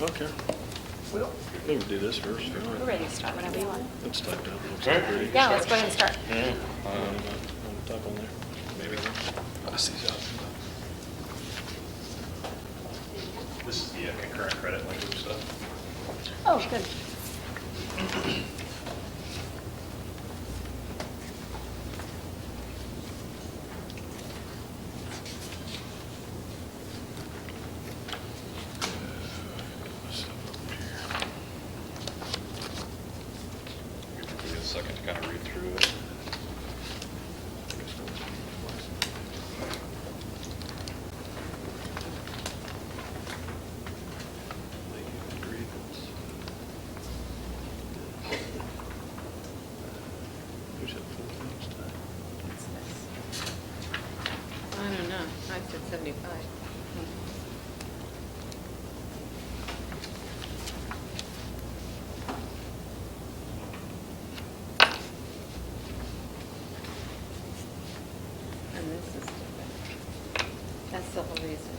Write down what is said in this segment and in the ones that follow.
Okay. Well, We can do this first. We're ready to start whenever you want. It's typed out. Looks Okay. like ready. Yeah, let's go ahead and start. On the top on there. Maybe. Pass these out. This is the concurrent credit language stuff. Oh, good. Give you a second to kind of read through it. I don't know. I said 75. And this is different. That's the whole reason.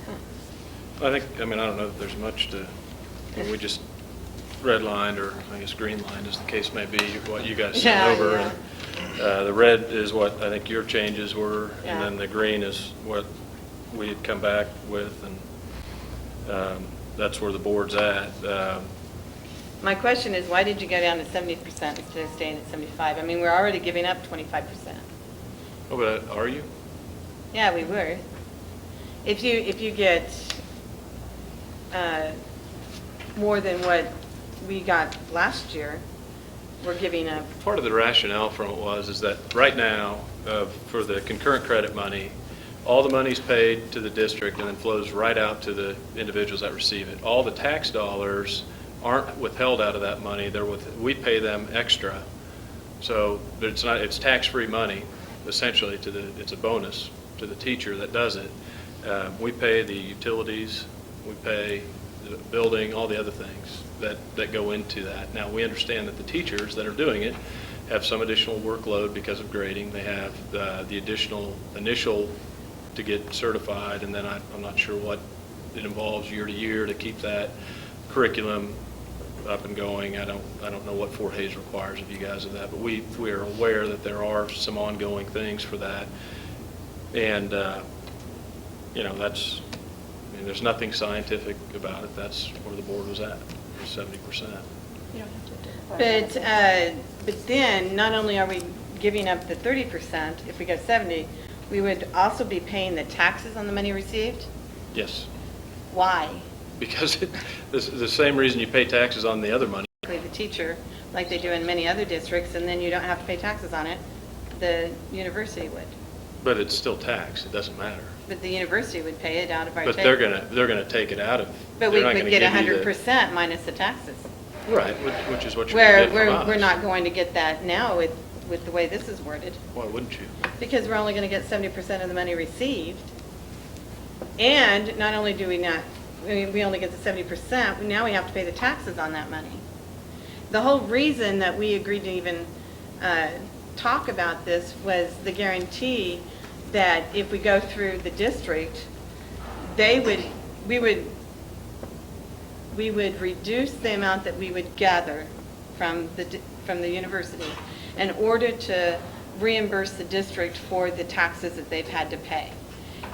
Huh. I think, I mean, I don't know that there's much to, we just redlined, or I guess green lined, as the case may be, what you guys sent Yeah, over. yeah. And the red is what I think your changes were, Yeah. and then the green is what we had come back with, and that's where the board's at. My question is, why did you go down to 70% instead of staying at 75? I mean, we're already giving up 25%. Oh, but are you? Yeah, we were. If you get more than what we got last year, we're giving up. Part of the rationale from it is that right now, for the concurrent credit money, all the money's paid to the district and then flows right out to the individuals that receive it. All the tax dollars aren't withheld out of that money. We pay them extra. So it's tax-free money, essentially, it's a bonus to the teacher that does it. We pay the utilities, we pay the building, all the other things that go into that. Now, we understand that the teachers that are doing it have some additional workload because of grading. They have the additional initial to get certified, and then I'm not sure what it involves year to year to keep that curriculum up and going. I don't know what Fort Hays requires of you guys of that, but we are aware that there are some ongoing things for that. And there's nothing scientific about it. That's where the board was at, 70%. You don't have to do it. But then, not only are we giving up the 30%, if we go 70, we would also be paying the taxes on the money received? Yes, Why? because the same reason you pay taxes on the other money. The teacher, like they do in many other districts, and then you don't have to pay taxes on it, the university would. But it's still tax. It doesn't matter. But the university would pay it out of our But take. they're gonna take it out of. But we they're not would gonna get give you the- 100% minus the taxes. Right, which is what you're gonna Where get from us. we're not going to get that now with the way this is worded. Why wouldn't you? Because we're only going to get 70% of the money received. And not only do we only get the 70%, now we have to pay the taxes on that money. The whole reason that we agreed to even talk about this was the guarantee that if we go through the district, we would reduce the amount that we would gather from the university in order to reimburse the district for the taxes that they've had to pay.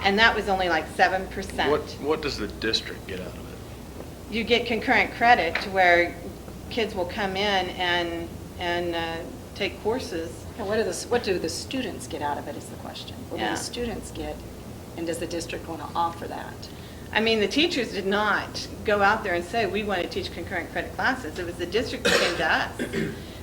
And that was only like 7%. What does the district get out of it? You get concurrent credit to where kids will come in and take courses. And what do the students get out of it is the question. What do Yeah. the students get, and does the district want to offer that? I mean, the teachers did not go out there and say, we want to teach concurrent credit classes. It was the district that came to us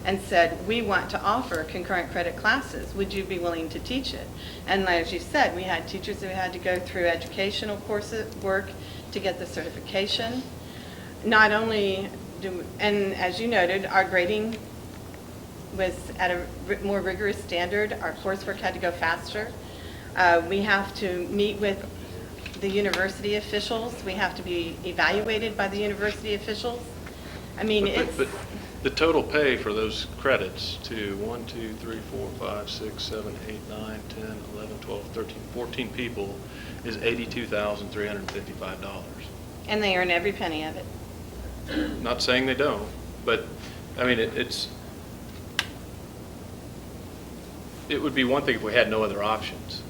and said, we want to offer concurrent credit classes. Would you be willing to teach it? And as you said, we had teachers who had to go through educational courses, work to get the certification. Not only and as you noted, our grading was at a more rigorous standard. Our coursework had to go faster. We have to meet with the university officials. We have to be evaluated by the university officials. I mean, But The total pay for those credits to 1, 2, 3, 4, 5, 6, 7, 8, 9, 10, 11, 12, 13, 14 people is $82,355. And they earn every penny of it. Not saying they don't, but, I mean, it would be one thing if we had no other options,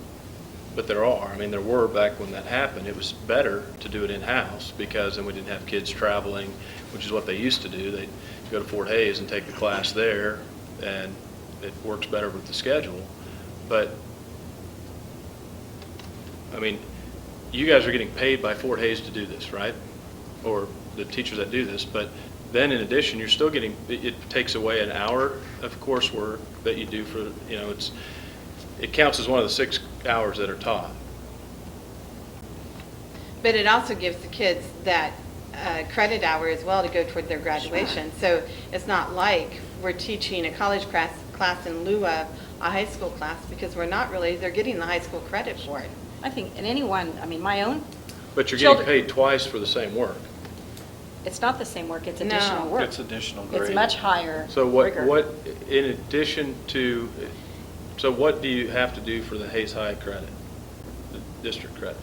but there are. I mean, there were back when that happened. It was better to do it in-house because then we didn't have kids traveling, which is what they used to do. They'd go to Fort Hays and take the class there, and it works better with the schedule. But, I mean, you guys are getting paid by Fort Hays to do this, right? Or the teachers that do this, but then in addition, you're still getting, it takes away an hour of coursework that you do for, it counts as one of the 6 hours that are taught. But it also gives the kids that credit hour as well to go toward their graduation. So it's not like we're teaching a college class in lieu of a high school class, because we're not really, they're getting the high school credit for it. I think, and anyone, I mean, my own, But you're getting Children- paid twice for the same work. it's not the same work, it's No. additional work. It's additional It's grading. much higher So rigor. what, in addition to, so what do you have to do for the Hayes High credit, the district credit?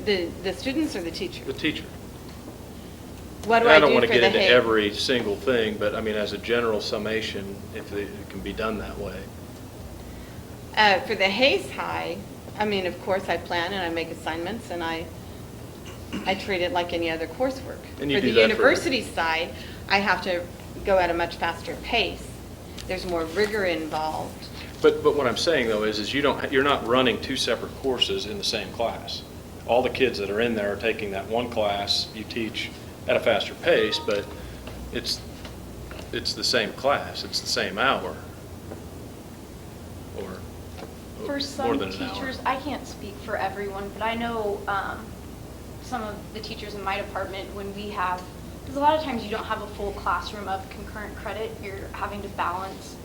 The students or the teacher? The teacher. What do And I I don't do want for to the get into Hay? every single thing, but I mean, as a general summation, if it can be done that way. For the Hayes High, I mean, of course, I plan and I make assignments and I treat it like any other coursework. And you For the do that for- university side, I have to go at a much faster pace. There's more rigor involved. But what I'm saying though is you're not running 2 separate courses in the same class. All the kids that are in there are taking that one class you teach at a faster pace, but it's the same class, it's the same hour. Or For more some than an hour. teachers, I can't speak for everyone, but I know some of the teachers in my department, when we have, because a lot of times you don't have a full classroom of concurrent credit, you're having to balance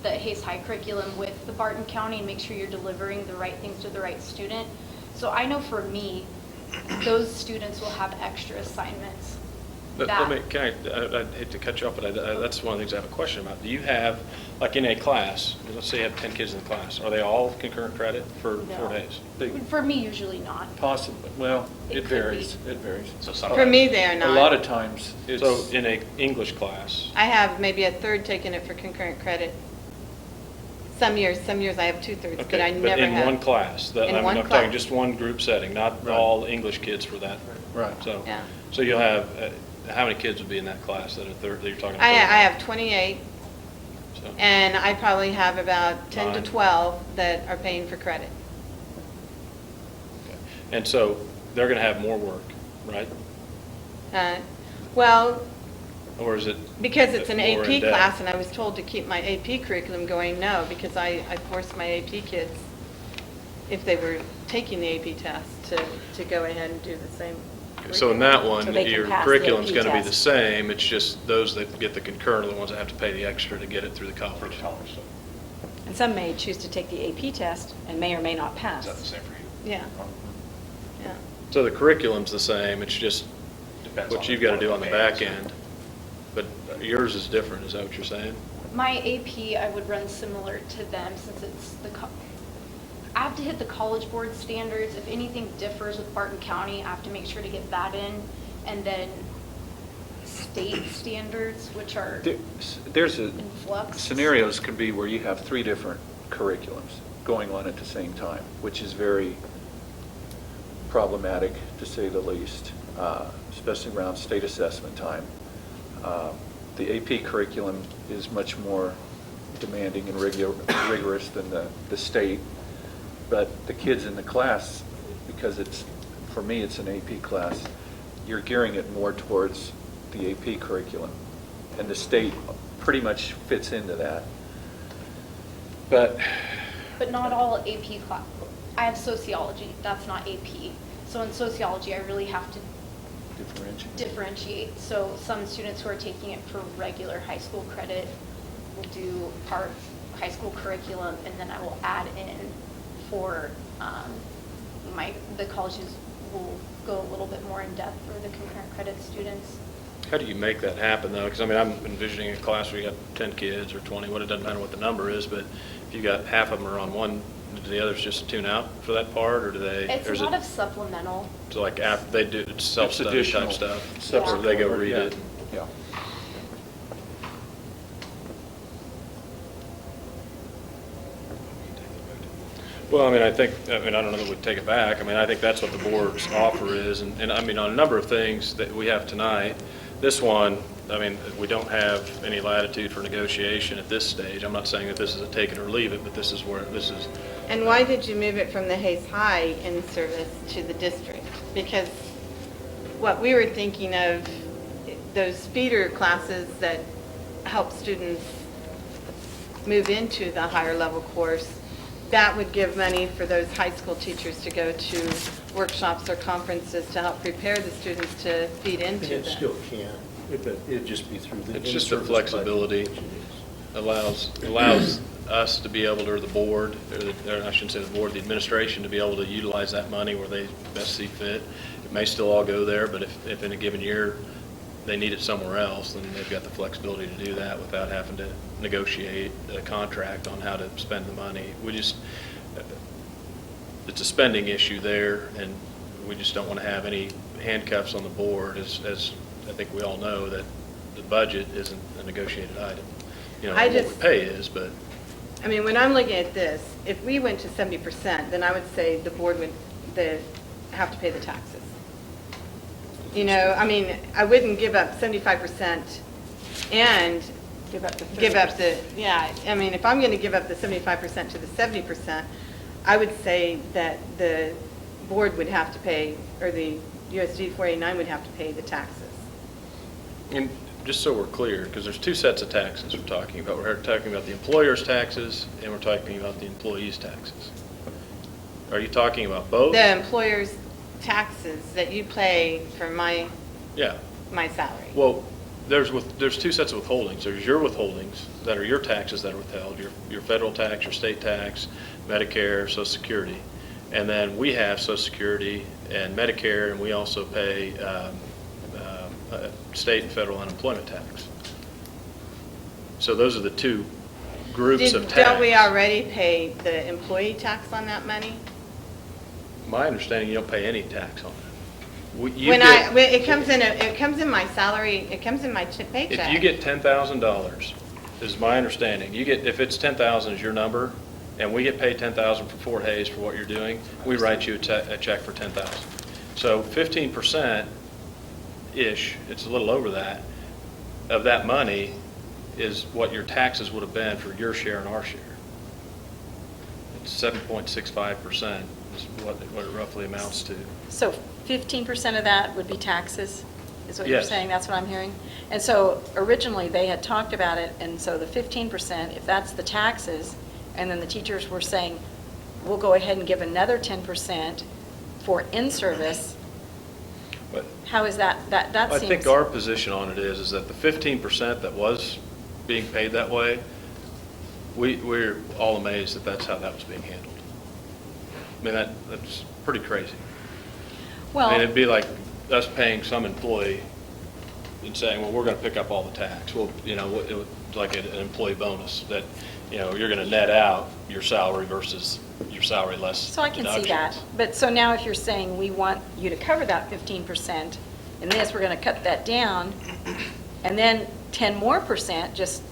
the Hayes High curriculum with the Barton County and make sure you're delivering the right things to the right student. So I know for me, those students will have extra assignments. I'd hate to cut you off, but that's one of the things I have a question about. Do you have, like in a class, let's say you have 10 kids in the class, are they all concurrent credit for 4 days? For me, usually not. Possibly, well, It it could varies, be. it varies. So some For me, they are A not. lot of times, it's. So in a English class, I have maybe a third taking it for concurrent credit. Some years I have 2/3, but I okay, never but in have. one class, In I'm one talking class. just one group setting, not Right. all English kids for that. Right. So, Yeah. so you'll have, how many kids would be in that class that you're talking about? I have 28, So- and I probably have about 10 to 9. 12 that are paying for credit. Okay. And so they're going to have more work, right? Well, Or is it? because it's an more AP in-depth? class, and I was told to keep my AP curriculum going, no, because I forced my AP kids, if they were taking the AP test, to go ahead and do the same. Okay, so in that one, So they can your pass the curriculum's AP going to be the test. same, it's just those that get the concurrent are the ones that have to pay the extra to get it through the For college. college, so And some may choose to take the AP test and may or may not is pass. that the same for you? Yeah, yeah. So the curriculum's the same, it's just Depends what on you've got to do on the back domains. end. But yours is different, is that what you're saying? My AP, I would run similar to them since it's I have to hit the College Board standards. If anything differs with Barton County, I have to make sure to get that in. And then state standards, which are There's a, in flux. scenarios could be where you have 3 different curriculums going on at the same time, which is very problematic, to say the least, especially around state assessment time. The AP curriculum is much more demanding and rigorous than the state, but the kids in the class, because for me, it's an AP class, you're gearing it more towards the AP curriculum, and the state pretty much fits into that. But But not all AP class. I have sociology, that's not AP. So in sociology, I really have to differentiate. So some students who are taking it for regular high school credit will do our high school curriculum, and then I will add in for the colleges will go a little bit more in depth for the concurrent credit students. How do you make that happen, though? Because, I mean, I'm envisioning a class where you got 10 kids or 20, what, it doesn't matter what the number is, but if you got half of them are on one, do the others just tune out for that part, or do they? It's or a is lot it- of supplemental. So like, they do it's self-study additional type stuff? subject Or they go matter, read yeah. it? Yeah. Well, I mean, I don't know that we'd take it back. I mean, I think that's what the board's offer is. And I mean, on a number of things that we have tonight, this one, I mean, we don't have any latitude for negotiation at this stage. I'm not saying that this is a take it or leave it, but this is where, this is, And why did you move it from the Hayes High in service to the district? Because what we were thinking of, those feeder classes that help students move into the higher level course, that would give money for those high school teachers to go to workshops or conferences to help prepare the students to feed And into it them. still can, it'd just be through the. It's just the in-service budget, flexibility. which it is. allows us to be able to, or the board, or I shouldn't say the board, the administration to be able to utilize that money where they best see fit. It may still all go there, but if in a given year they need it somewhere else, then they've got the flexibility to do that without having to negotiate a contract on how to spend the money. It's a spending issue there, and we just don't want to have any handcuffs on the board, as I think we all know, that the budget isn't a negotiated item. You know, I what we just- pay is, but I mean, when I'm looking at this, if we went to 70%, then I would say the board would have to pay the taxes. You know, I mean, I wouldn't give up 75% and Give up the give up 30%. the, yeah, I mean, if I'm going to give up the 75% to the 70%, I would say that the board would have to pay, or the USD 489 would have to pay the taxes. And just so we're clear, because there's two sets of taxes we're talking about. We're talking about the employer's taxes, and we're talking about the employee's taxes. Are you talking about both? The employer's taxes that you pay for my Yeah. salary. Well, there's two sets of withholdings. There's your withholdings that are your taxes that are withheld, your federal tax, your state tax, Medicare, Social Security. And then we have Social Security and Medicare, and we also pay state and federal unemployment tax. So those are the two groups of tax. Don't we already pay the employee tax on that money? My understanding, you don't pay any tax on it. It comes in my salary, it comes in my paycheck. If you get $10,000, is my understanding, if it's 10,000 is your number, and we get paid 10,000 for Fort Hays for what you're doing, we write you a check for 10,000. So 15%-ish, it's a little over that, of that money is what your taxes would have been for your share and our share. It's 7.65% is what it roughly amounts to. So 15% of that would be taxes, is what you're Yes. saying? That's what I'm hearing? And so originally, they had talked about it, and so the 15%, if that's the taxes, and then the teachers were saying, we'll go ahead and give another 10% for in-service, But how is that? That I seems... think our position on it is that the 15% that was being paid that way, we're all amazed that that's how that was being handled. I mean, that's pretty crazy. Well... I mean, it'd be like us paying some employee and saying, well, we're going to pick up all the tax. Well, you know, it was like an employee bonus that, you know, you're going to net out your salary versus your salary less So I can see that. deductions. But so now if you're saying we want you to cover that 15%, in this, we're going to cut that down, and then 10% more, just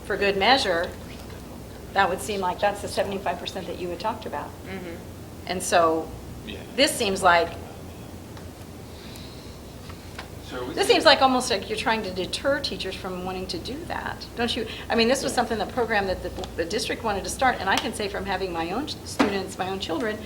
for good measure, that would seem like that's the 75% that you had talked about. Mhm. And so Yeah. this seems like almost like you're trying to deter teachers from wanting to do that, don't you? I mean, this was something, the program that the district wanted to start, and I can say from having my own students, my own children,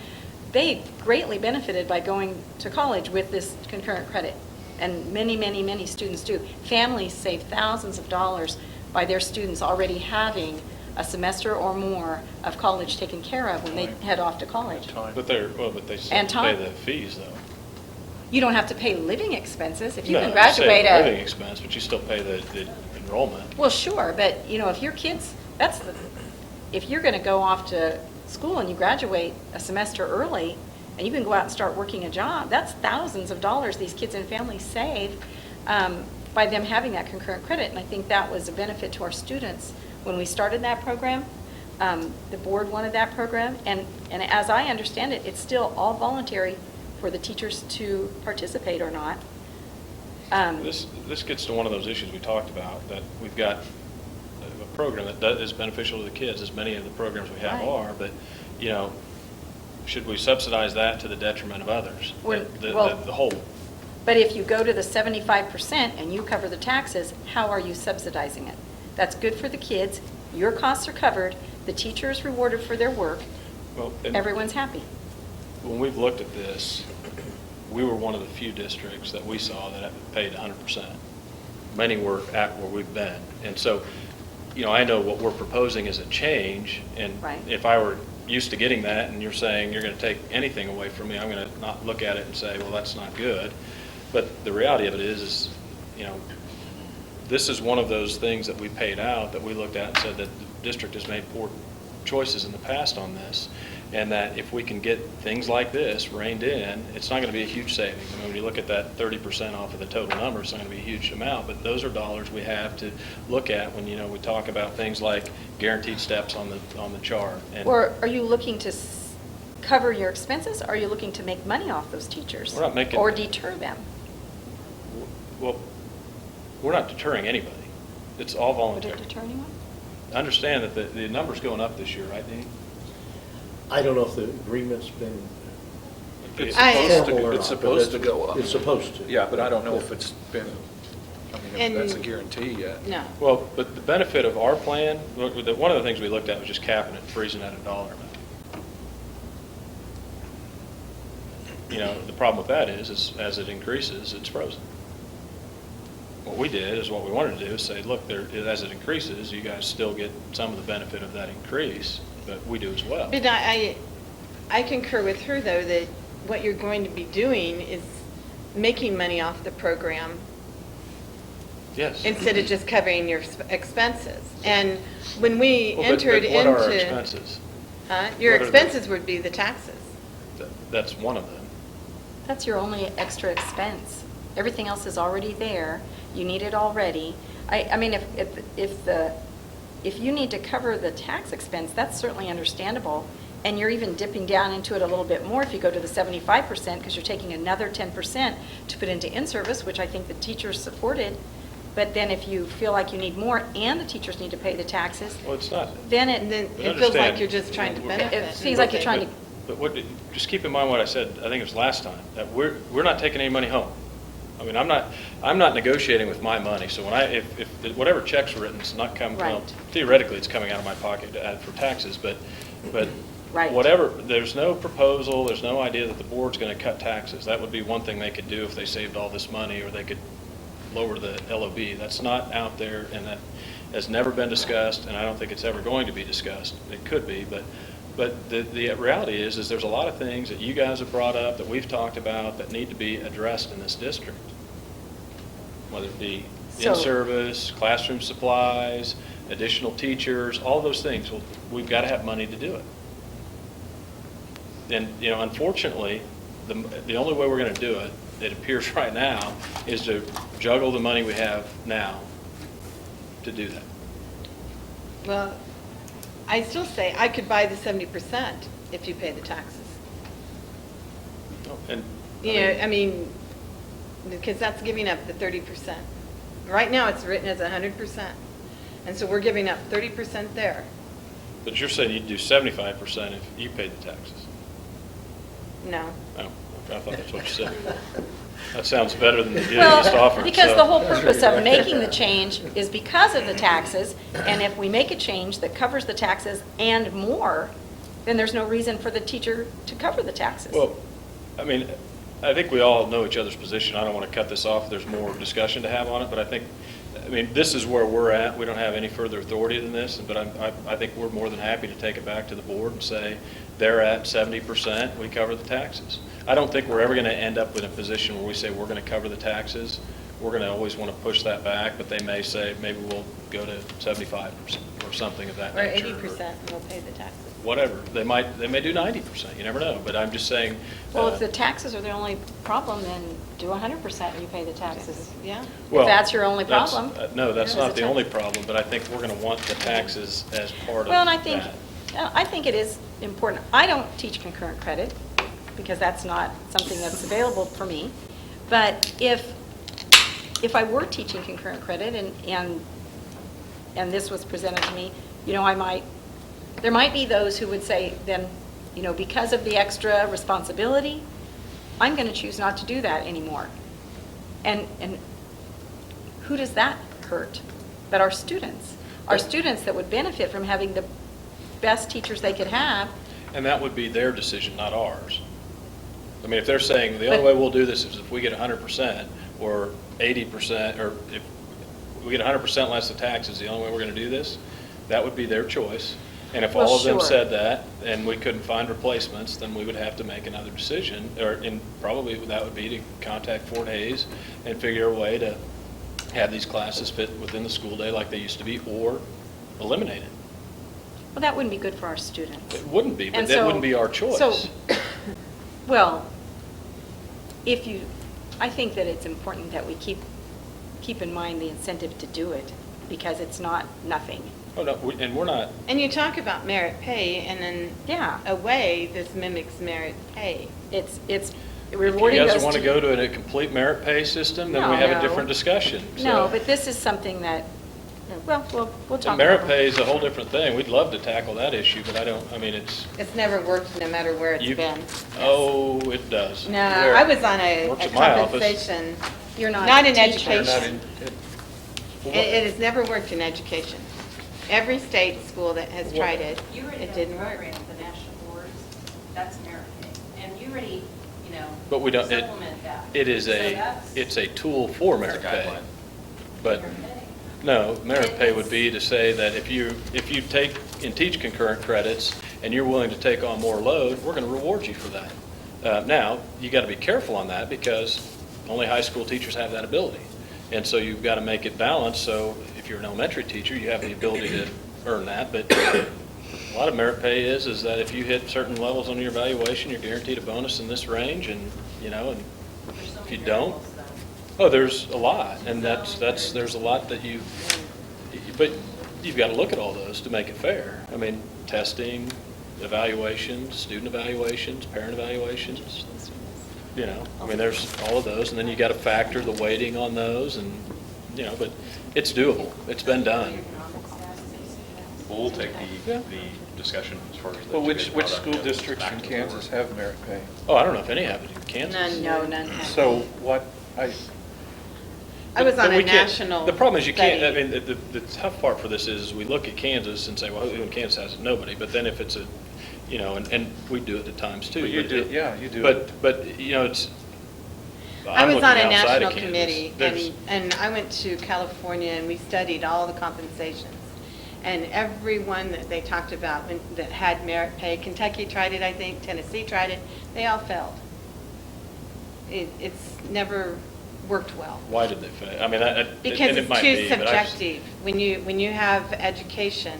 they greatly benefited by going to college with this concurrent credit. And many, many, many students do. Families save thousands of dollars by their students already having a semester or more of college taken care of when they head off to college. But they still And pay time. the fees, though. You don't have to pay living expenses. If you No, can I'm saying graduate living expense, but you still pay the enrollment. Well, sure, but, you know, if your kids, if you're going to go off to school and you graduate a semester early, and you can go out and start working a job, that's thousands of dollars these kids and families save by them having that concurrent credit. And I think that was a benefit to our students when we started that program. The board wanted that program, and as I understand it, it's still all voluntary for the teachers to participate or not. This gets to one of those issues we talked about, that we've got a program that is beneficial to the kids, as many of the programs we have Right. are, but, should we subsidize that to the detriment of others? Well- The whole. But if you go to the 75% and you cover the taxes, how are you subsidizing it? That's good for the kids, your costs are covered, the teacher is rewarded for their work, Well, and everyone's happy. when we've looked at this, we were one of the few districts that we saw that paid 100%. Many were at where we've been. And so, I know what we're proposing is a change, and Right. if I were used to getting that, and you're saying you're going to take anything away from me, I'm going to not look at it and say, well, that's not good. But the reality of it is, this is one of those things that we paid out, that we looked at and said that the district has made poor choices in the past on this, and that if we can get things like this reined in, it's not going to be a huge savings. I mean, when you look at that 30% off of the total number, it's not going to be a huge amount, but those are dollars we have to look at when, we talk about things like guaranteed steps on the chart. And Or are you looking to cover your expenses, or are you looking to make money off those teachers? We're not making- Or deter them? well, we're not deterring anybody. It's all Would voluntary. it deter anyone? Understand that the number's going up this year, right, Dean? I don't know if the agreement's been It's I- supposed formal or to, not. it's but supposed to go up. It's supposed to. Yeah, but I don't know if it's been, if And- that's a guarantee yet. No. Well, but the benefit of our plan, one of the things we looked at was just capping it, freezing at a dollar amount. The problem with that is as it increases, it's frozen. What we did is what we wanted to do is say, look, as it increases, you guys still get some of the benefit of that increase, but we do as well. But I concur with her, though, that what you're going to be doing is making money off the program Yes. instead of just covering your expenses. And when we Well, but entered what are our into... expenses? Your What are the- expenses would be the taxes. That's one of them. That's your only extra expense. Everything else is already there. You need it already. I mean, if you need to cover the tax expense, that's certainly understandable. And you're even dipping down into it a little bit more if you go to the 75%, because you're taking another 10% to put into in-service, which I think the teachers supported. But then if you feel like you need more and the teachers need to pay the taxes, Well, it's not. then And then it, We it feels like understand. you're just trying to benefit. it seems like you're trying to, But just keep in mind what I said, I think it was last time, that we're not taking any money home. I mean, I'm not negotiating with my money, so if whatever check's written, it's not coming, well, Right. theoretically, it's coming out of my pocket to add for taxes, but Right. whatever, there's no proposal, there's no idea that the board's going to cut taxes. That would be one thing they could do if they saved all this money, or they could lower the LOB. That's not out there, and that has never been discussed, and I don't think it's ever going to be discussed. It could be, but the reality is there's a lot of things that you guys have brought up, that we've talked about, that need to be addressed in this district. Whether it be So- in-service, classroom supplies, additional teachers, all those things. Well, we've got to have money to do it. And, unfortunately, the only way we're going to do it, it appears right now, is to juggle the money we have now to do that. Well, I still say I could buy the 70% if you pay the taxes. And I mean, because that's giving up the 30%. Right now, it's written as 100%. And so we're giving up 30% there. But you're saying you'd do 75% if you paid the taxes? No. Oh, I thought that's what you said. That sounds better than the deal you just well, offered. because so- the whole purpose of making the change is because of the taxes, and if we make a change that covers the taxes and more, then there's no reason for the teacher to cover the taxes. Well, I mean, I think we all know each other's position. I don't want to cut this off. There's more discussion to have on it, but I mean, this is where we're at. We don't have any further authority than this, but I think we're more than happy to take it back to the board and say, they're at 70%, we cover the taxes. I don't think we're ever going to end up in a position where we say we're going to cover the taxes. We're going to always want to push that back, but they may say, maybe we'll go to 75% or something of that Or nature. 80% and we'll pay the taxes. whatever. They may do 90%, you never know, but I'm just saying. Well, if the taxes are the only problem, then do 100% and you pay the taxes. Yeah. Well, If that's your only that's- problem. No, that's you know, not as the a only tax- problem, but I think we're going to want the taxes as part of that. Well, and I think it is important. I don't teach concurrent credit because that's not something that's available for me. But if I were teaching concurrent credit and this was presented to me, you know, there might be those who would say then, you know, because of the extra responsibility, I'm going to choose not to do that anymore. And who does that hurt? But our students that would benefit from having the best teachers they could have. And that would be their decision, not ours. I mean, if they're saying the only way we'll do this is if we get 100% or 80%, or if we get 100% less the taxes, the only way we're going to do this, that would be their choice. And if Well, all of them sure. said that and we couldn't find replacements, then we would have to make another decision, and probably that would be to contact Fort Hays and figure a way to have these classes fit within the school day like they used to be, or eliminate it. Well, that wouldn't be good for our students. It wouldn't be, but And that so- wouldn't be our choice. So, well, I think that it's important that we keep in mind the incentive to do it, because it's not nothing. Oh, no, and we're not, And you talk about merit pay, and in Yeah. a way, this mimics merit pay. It's if you rewarding those guys want to go you. to a complete merit pay system, then we No. have a No. different discussion. No, So- but this is something that, well, we'll talk about Merit it. pay is a whole different thing. We'd love to tackle that issue, but It's never worked, no matter where it's you, been. oh, it does. No, Where- I was on a Works at my office. compensation, You're not not a in teacher. education. Well, It has never worked in education. Every state school that has tried it, You already it have didn't the work. program, the national boards, that's merit pay. And you already, you know, But we don't, supplement that. it is So that's it's a tool for merit pay. guideline. But, merit pay. no, merit pay would be to say that if you take and teach concurrent credits and you're willing to take on more load, we're going to reward you for that. Now, you got to be careful on that because only high school teachers have that ability. And so you've got to make it balanced, so if you're an elementary teacher, you have the ability to earn that, but a lot of merit pay is that if you hit certain levels on your evaluation, you're guaranteed a bonus in this range, and, you know, and There's so if many you don't, variables, though. oh, there's a lot, and there's a lot that but you've got to look at all those to make it fair. I mean, testing, evaluations, student evaluations, parent evaluations, you know, I mean, there's all of those, and then you got to factor the weighting on those, and, you know, but it's doable. It's been done. Well, we'll take Yeah. the discussion as far as. Well, that you which guys brought up, school you know, districts back in to the board. Kansas have merit pay? Oh, I don't know if any have it in Kansas. None. No, none have. So what, I was But on a we can't- national The problem is you can't, I study. mean, the tough part for this is we look at Kansas and say, well, who in Kansas has it? Nobody. But then if it's a, you know, and we do it at times too. But you but do- it- yeah, you do But, it. but, you know, it's, I I'm was looking on a outside national of Kansas. committee, There's- and I went to California, and we studied all the compensations. And every one that they talked about that had merit pay, Kentucky tried it, I think, Tennessee tried it, they all failed. It's never worked well. Why did they fail? I mean, Because and it it's might too be, but I've- subjective. When you have education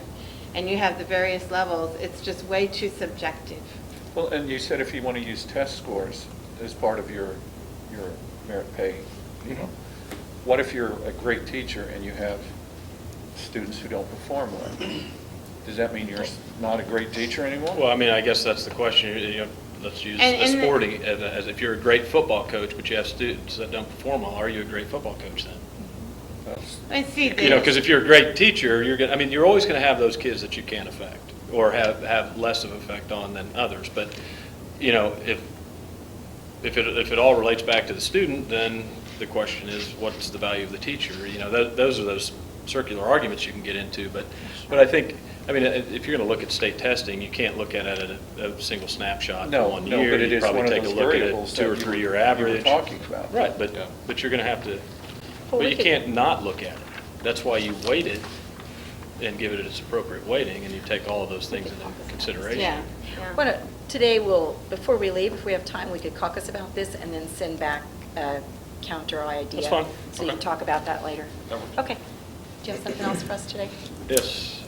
and you have the various levels, it's just way too subjective. well, and you said if you want to use test scores as part of your merit pay, you know, what if you're a great teacher and you have students who don't perform well? Does that mean you're not a great teacher anymore? Well, I mean, I guess that's the question, you know, let's use And- a and the- sporting, as if you're a great football coach, but you have students that don't perform well, are you a great football coach then? That's- I see You know, this. because if you're a great teacher, I mean, you're always going to have those kids that you can't affect or have less of effect on than others. But, you know, if it all relates back to the student, then the question is, what's the value of the teacher? You know, those are those circular arguments you can get into. But I think, I mean, if you're going to look at state testing, you can't look at it at a single snapshot No, for 1 no, year. but it You is one probably of take a those look at variables a 2 or that 3 year you were average. talking about. Right, but Yeah. you're going to have to, Well, but we you could- can't not look at it. That's why you weight it and give it its appropriate weighting, and you take all of those things into consideration. Yeah. Today before we leave, if we have time, we could caucus about this and then send back a counter idea. That's fine. So you can Okay. talk about that later. That works. Okay. Do you have something else for us today? Yes.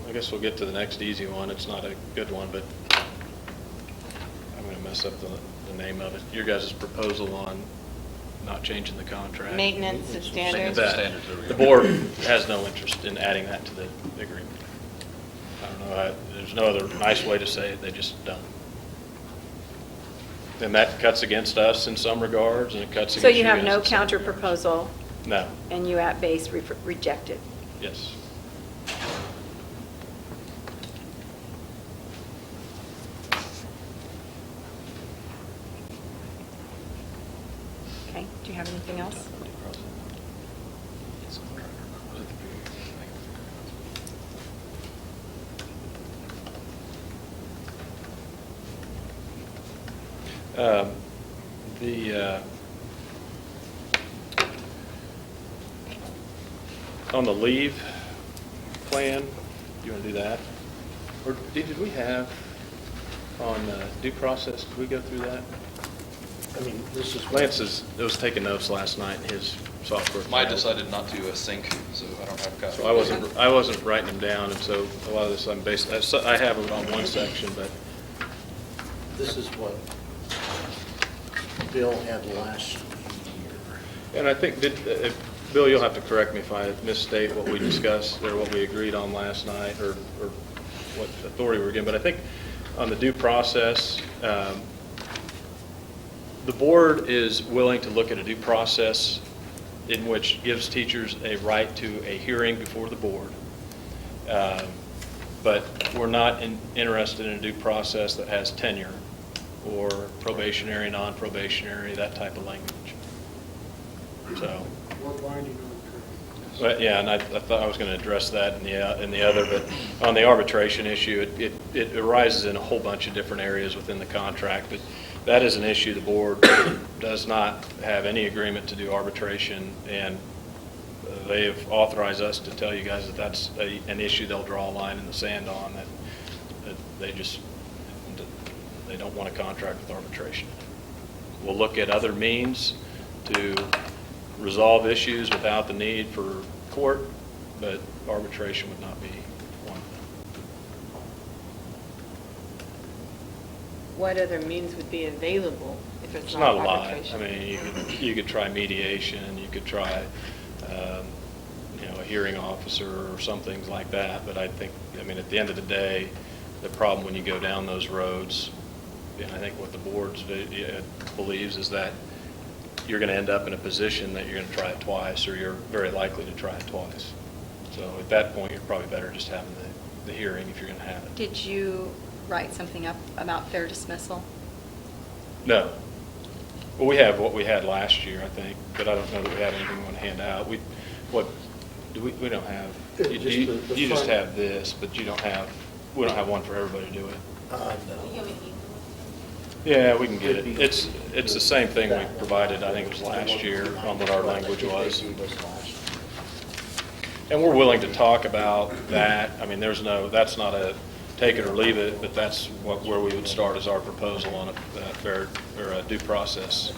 I guess we'll get to the next easy one. It's not a good one, but I'm going to mess up the name of it. Your guys' proposal on not changing the contract. Maintenance of standards. That, the board has no interest in adding that to the agreement. I don't know, there's no other nice way to say it, they just don't. And that cuts against us in some regards, and it cuts against So you you have guys no in some counter regards. proposal, No, and you at base reject it? yes. Okay, do you have anything else? On the leave plan, do you want to do that? Or did we have on due process, did we go through that? I mean, this is. Lance was taking notes last night in his software. I file. decided not to sync, so I don't have a copy. So I wasn't writing them down, and so a lot of this I'm based, I have it on one section, but This is what Bill had last year. and I think, Bill, you'll have to correct me if I misstate what we discussed or what we agreed on last night or what authority we're given, but I think on the due process, the board is willing to look at a due process in which gives teachers a right to a hearing before the board. But we're not interested in a due process that has tenure or probationary, non-probationary, that type of language. So. Well, yeah, and I thought I was going to address that in the other, but on the arbitration issue, it arises in a whole bunch of different areas within the contract, but that is an issue. The board does not have any agreement to do arbitration, and they have authorized us to tell you guys that that's an issue they'll draw a line in the sand on, that they don't want a contract with arbitration. We'll look at other means to resolve issues without the need for court, but arbitration would not be one of them. What other means would be available if It's it's not not a lot. I arbitration? mean, you could try mediation, you could try, a hearing officer or some things like that, but I think, at the end of the day, the problem when you go down those roads, and I think what the board believes is that you're going to end up in a position that you're going to try it twice, or you're very likely to try it twice. So at that point, you're probably better just having the hearing if you're going to have it. Did you write something up about fair dismissal? No. Well, we have what we had last year, I think, but I don't know that we have anything we want to hand out. We don't have, you just have this, but we don't have one for everybody to do it. No. Yeah, we can get it. It's the same thing we provided, I think it was last year, on what our language was. And we're willing to talk about that. That's not a take it or leave it, but that's where we would start as our proposal on a fair, or a due process.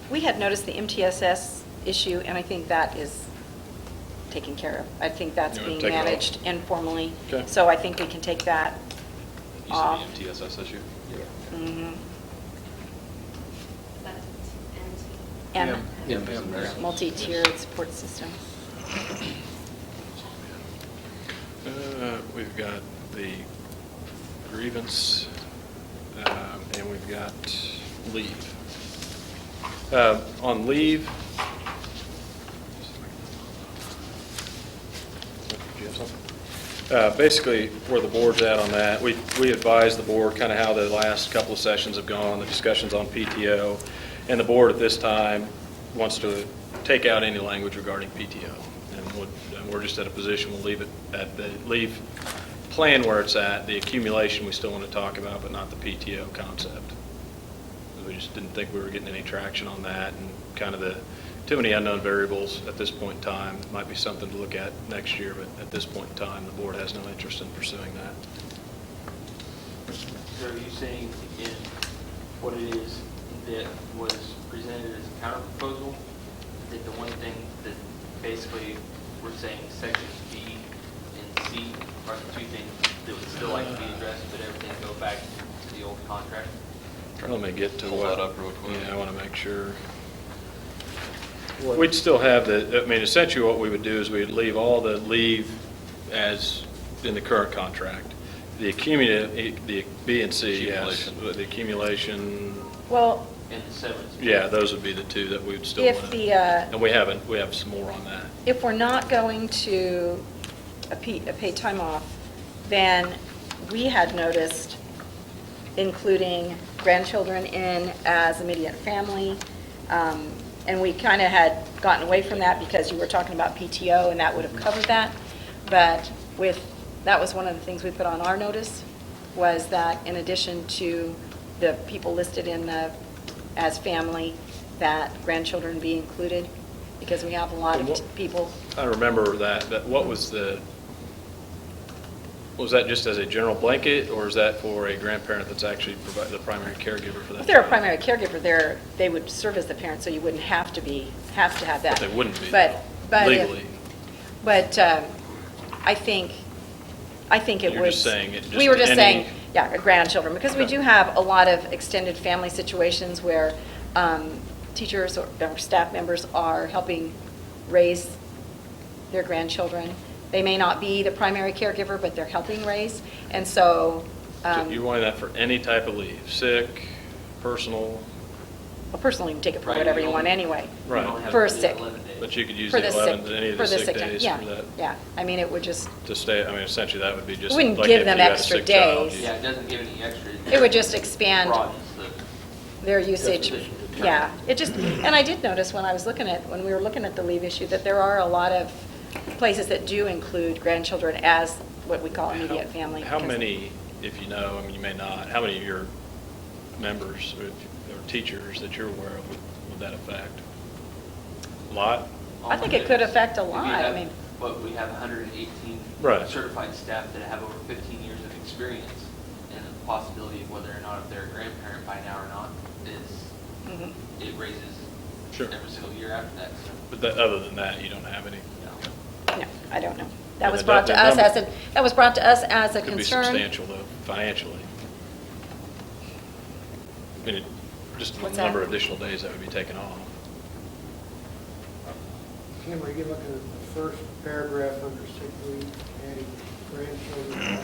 We had noticed the MTSS issue, and I think that is taken care of. I think that's You wanna being take it off? managed informally. Okay. So I think we can take that You off. said the MTSS issue? Mhm. That's And Yeah. multi-tiered support system. We've got the grievance, and we've got leave. On leave, do you have something? Basically, where the board's at on that, we advised the board kind of how the last couple of sessions have gone, the discussions on PTO, and the board at this time wants to take out any language regarding PTO. And we're just at a position, we'll leave it at the leave plan where it's at. The accumulation we still want to talk about, but not the PTO concept. We just didn't think we were getting any traction on that, and kind of too many unknown variables at this point in time. It might be something to look at next year, but at this point in time, the board has no interest in pursuing that. So are you saying, again, what it is that was presented as a counter proposal, that the one thing that basically we're saying sections B and C are the two things that would still like to be addressed, but everything go back to the old contract. Let me get to Pull what. that up real quick. Yeah, I want to make sure. We'd still have I mean, essentially what we would do is we'd leave all the leave as in the current contract. The the B and C, yes, Accumulation. the accumulation, Well, And the severance. yeah, those would be the two that we would still If want. the, And we have some more on that. if we're not going to a paid time off, then we had noticed including grandchildren in as immediate family. And we kind of had gotten away from that because you were talking about PTO and that would have covered that. But that was one of the things we put on our notice, was that in addition to the people listed in as family, that grandchildren be included, because we have a lot of people. I remember that, but was that just as a general blanket, or is that for a grandparent that's actually the primary caregiver for that? If they're a child? primary caregiver, they would serve as the parent, so you wouldn't have to have that. But they wouldn't be, But if- legally. But I think it was. You're just saying it, We were just any- saying, yeah, grandchildren, because we Okay. do have a lot of extended family situations where teachers or staff members are helping raise their grandchildren. They may not be the primary caregiver, but they're helping raise, and so. So you're wanting that for any type of leave, sick, personal, Well, personally, you can take it for Right, whatever we you want only- anyway. we only right? have For to do sick. 11 days. But you could use For the the 11, sick, any of for the the sick sick, days yeah, for that. yeah. I mean, it would just, To stay, I mean, essentially that would be just. It wouldn't like give if them you had a extra sick child, days. you- Yeah, it doesn't give any extra. it would just expand Broadens the. their usage. Definition of term. Yeah, it just, and I did notice when we were looking at the leave issue, that there are a lot of places that do include grandchildren as what we call immediate family. How because- many, if you know, I mean, you may not, how many of your members or teachers that you're aware of would that affect? A lot? I think it could affect a We lot. I have- mean, But we have 118 Right. certified staff that have over 15 years of experience, and the possibility of whether or not if they're a grandparent by now or not is, mhm. it raises Sure. every single year after that, so. But other than that, you don't have any? No, I don't know. Yeah, That was the brought to the us number- that was brought to us as a Could be concern. substantial though, financially. I mean, just the What's number that? of additional days that would be taken off. Kim, are you looking at the first paragraph under sick leave, adding grandchildren?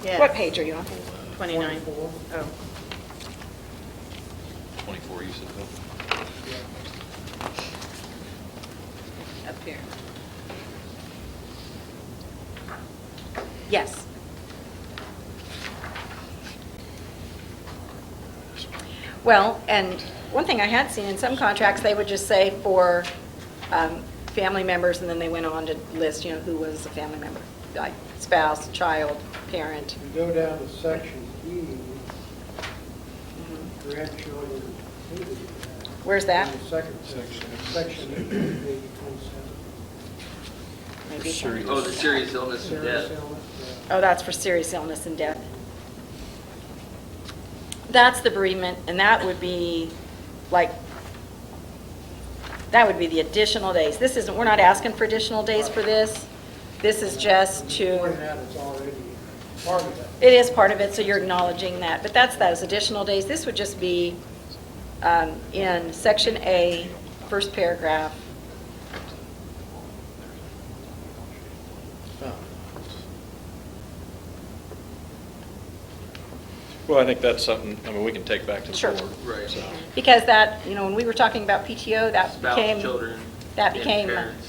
Yes. What page are you on? 29. 24? Oh, 24, you said, Bill? Up here. yes. Well, and one thing I had seen in some contracts, they would just say for family members, and then they went on to list, who was a family member, like spouse, child, parent. If you go down to section E, Mhm. grandchildren included. Where's that? In the second section, section E, page 27. Maybe it's Serious. Oh, the serious illness and Serious death. illness, Oh, that's for serious illness and death. That's the bereavement, and that would be the additional days. We're not asking for additional days for this. This is just yeah. Pointing to, out it's already part of that. it is part of it, so you're acknowledging that. But that's those additional days. This would just be in section A, first paragraph. Well, I think that's something, I mean, we can take back to the Sure. board. Right. So, Because that, when we were talking about PTO, that Spouse, became. children. that and became- Parents,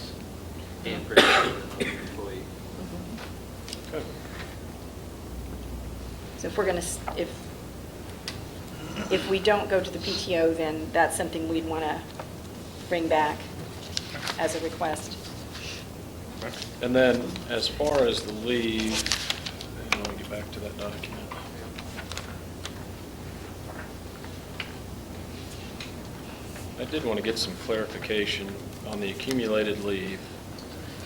and parents, and employee. okay. So if we're going to, if we don't go to the PTO, then that's something we'd want to bring back as a request. And then, as far as the leave, let me get back to that document. I did want to get some clarification on the accumulated leave.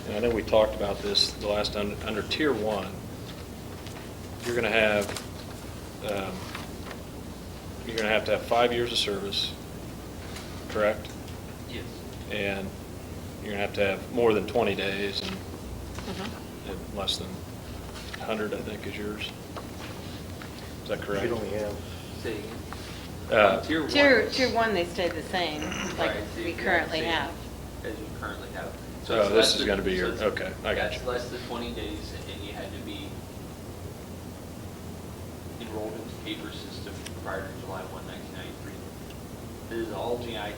And I know we talked about this the last, under Tier 1, you're going to have you're going to have 5 years of service, correct? Yes. And you're going to have more than 20 days, and less than 100, I think, is yours. Is that correct? You only have, Say, Tier Tier 1, they stay the same, like right, so we you currently same have. As you currently have. Oh, it's this less is than- gonna be your- so it's- okay, I got That's you. less than 20 days, and you had to be enrolled into the paper system prior to July 1, 1993. This is all GIs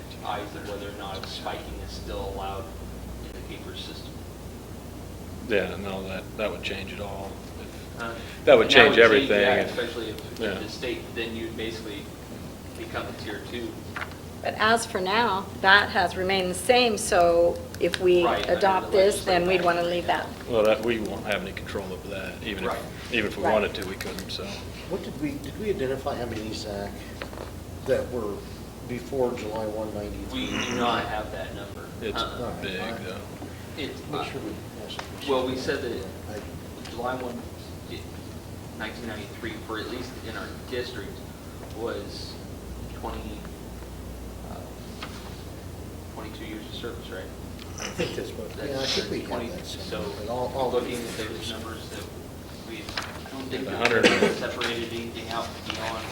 of whether or not spiking is still allowed in the paper system. Yeah, no, that would change it all. That would change everything Yeah, if- especially if yeah. the state, then you'd basically become a tier 2. But as for now, that has remained the same, so if we Right, under adopt the this, then we'd legislative want to act leave right that. Well, that, we won't have any control over that, even Right. if we Right. wanted to, we couldn't, so. what did we identify how many, Zach, that were before July 1, We 93? do not have that number. It's Uh-uh. big, Alright. though. It's, Make sure we ask the question. well, we said that I- July 1, 1993, for at least in our district, was 22 years of service, right? I think that's what, yeah, I think we have 20. that So, somewhere, but I'll looking at those numbers that we, I don't think The that 100. we separated anything out beyond.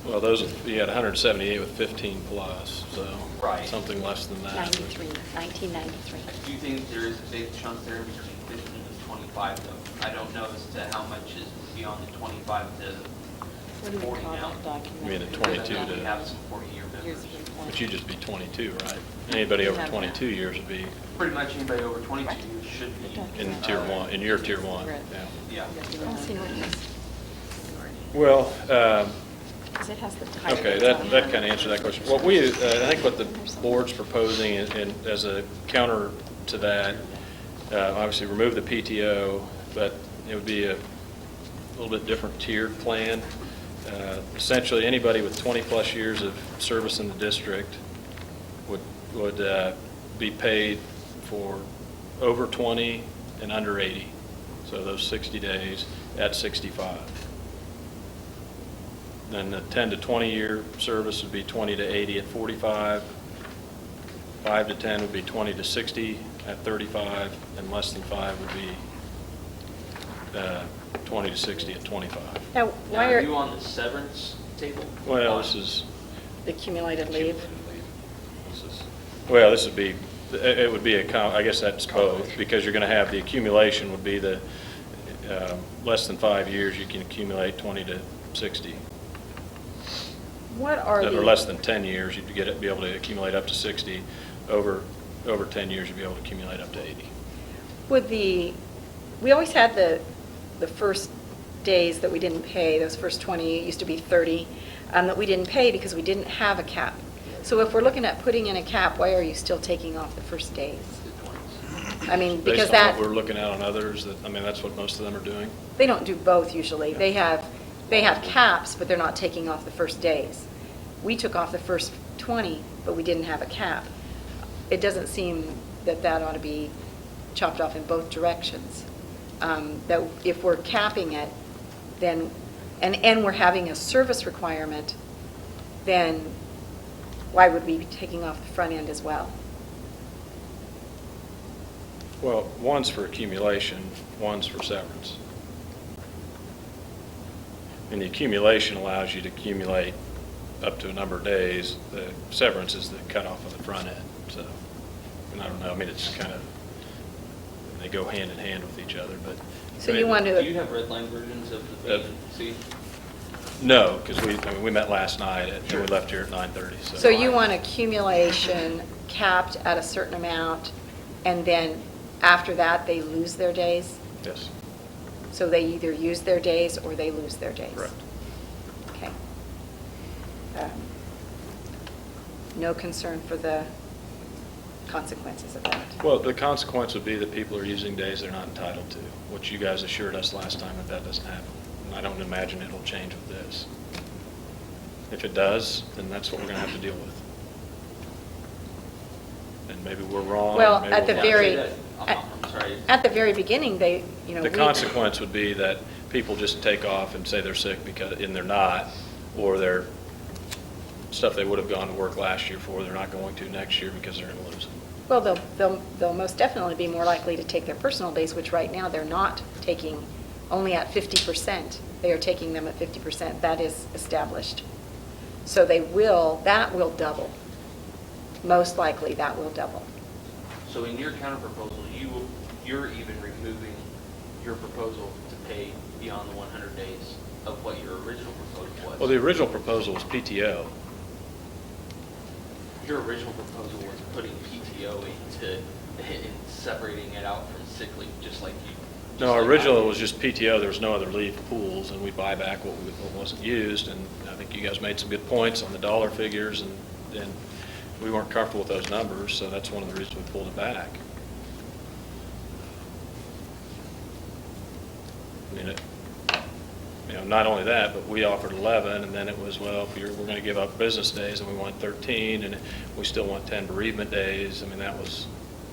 Well, those, you had 178 with 15 plus, so. Right. Something less than that. 1993. I do think there is a big chunk there between 15 and 25, though. I don't know as to how much is beyond the 25 to What do you 40 call now. that document? I mean, the Because I 22 know we to- have some 40-year Here's members. the report. But you'd just be 22, right? Anybody We over have 22 years would be Pretty much anybody over 22 should be. in tier 1, in your tier 1, Right. yeah. Yeah. I'll see what it is. Well, 'Cause it has the title. okay, that kind of answered that question. What we, I think what the board's proposing, and as a counter to that, obviously remove the PTO, but it would be a little bit different tiered plan. Essentially, anybody with 20-plus years of service in the district would be paid for over 20 and under 80. So those 60 days at 65. Then the 10 to 20-year service would be 20 to 80 at 45. 5 to 10 would be 20 to 60 at 35, and less than 5 would be 20 to 60 at 25. Now, Now, why are are you on the severance table? Well, this is, the accumulated leave? well, this would be, it would be I guess that's both, because you're going to have the accumulation would be the less than 5 years, you can accumulate 20 to 60. What are Or the? less than 10 years, you'd be able to accumulate up to 60. Over 10 years, you'd be able to accumulate up to 80. We always had the first days that we didn't pay, those first 20, it used to be 30, that we didn't pay because we didn't have a cap. So if we're looking at putting in a cap, why are you still taking off the first days? I mean, because Based on that, what we're looking at on others, that's what most of them are doing. they don't do both usually. They have caps, but they're not taking off the first days. We took off the first 20, but we didn't have a cap. It doesn't seem that ought to be chopped off in both directions. That if we're capping it, then, and we're having a service requirement, then why would we be taking off the front end as well? Well, one's for accumulation, one's for severance. And the accumulation allows you to accumulate up to a number of days. The severance is the cutoff of the front end, so, and I don't know, it's kind of, they go hand in hand with each other, but. So you want Do you to, have red line versions of the vacancy? No, because we met last night, and we left here at 9:30, so. so you want accumulation capped at a certain amount, and then after that, they lose their days? Yes, So they either use their days or they lose their days? correct. Okay. No concern for the consequences of that? Well, the consequence would be that people are using days they're not entitled to, which you guys assured us last time that doesn't happen. And I don't imagine it'll change with this. If it does, then that's what we're going to have to deal with. And maybe we're wrong. Well, maybe at the we're Yeah, right. very- say that. I'm sorry. At the very beginning, they, The consequence would be that people just take off and say they're sick and they're not, or they're stuff they would have gone to work last year for, they're not going to next year because they're going to lose it. Well, they'll most definitely be more likely to take their personal days, which right now they're not taking only at 50%. They are taking them at 50%. That is established. So that will double. Most likely, that will double. So in your counter proposal, you're even removing your proposal to pay beyond the 100 days of what your original proposal was. Well, the original proposal was PTO. Your original proposal was putting PTO into and separating it out from sick leave, just like you. No, originally it was just PTO, there was no other leave pools, and we buy back what wasn't used, and I think you guys made some good points on the dollar figures, and we weren't comfortable with those numbers, so that's one of the reasons we pulled it back. I mean, not only that, but we offered 11, and then it was, well, we're going to give up business days, and we want 13, and we still want 10 bereavement days. I mean, that was...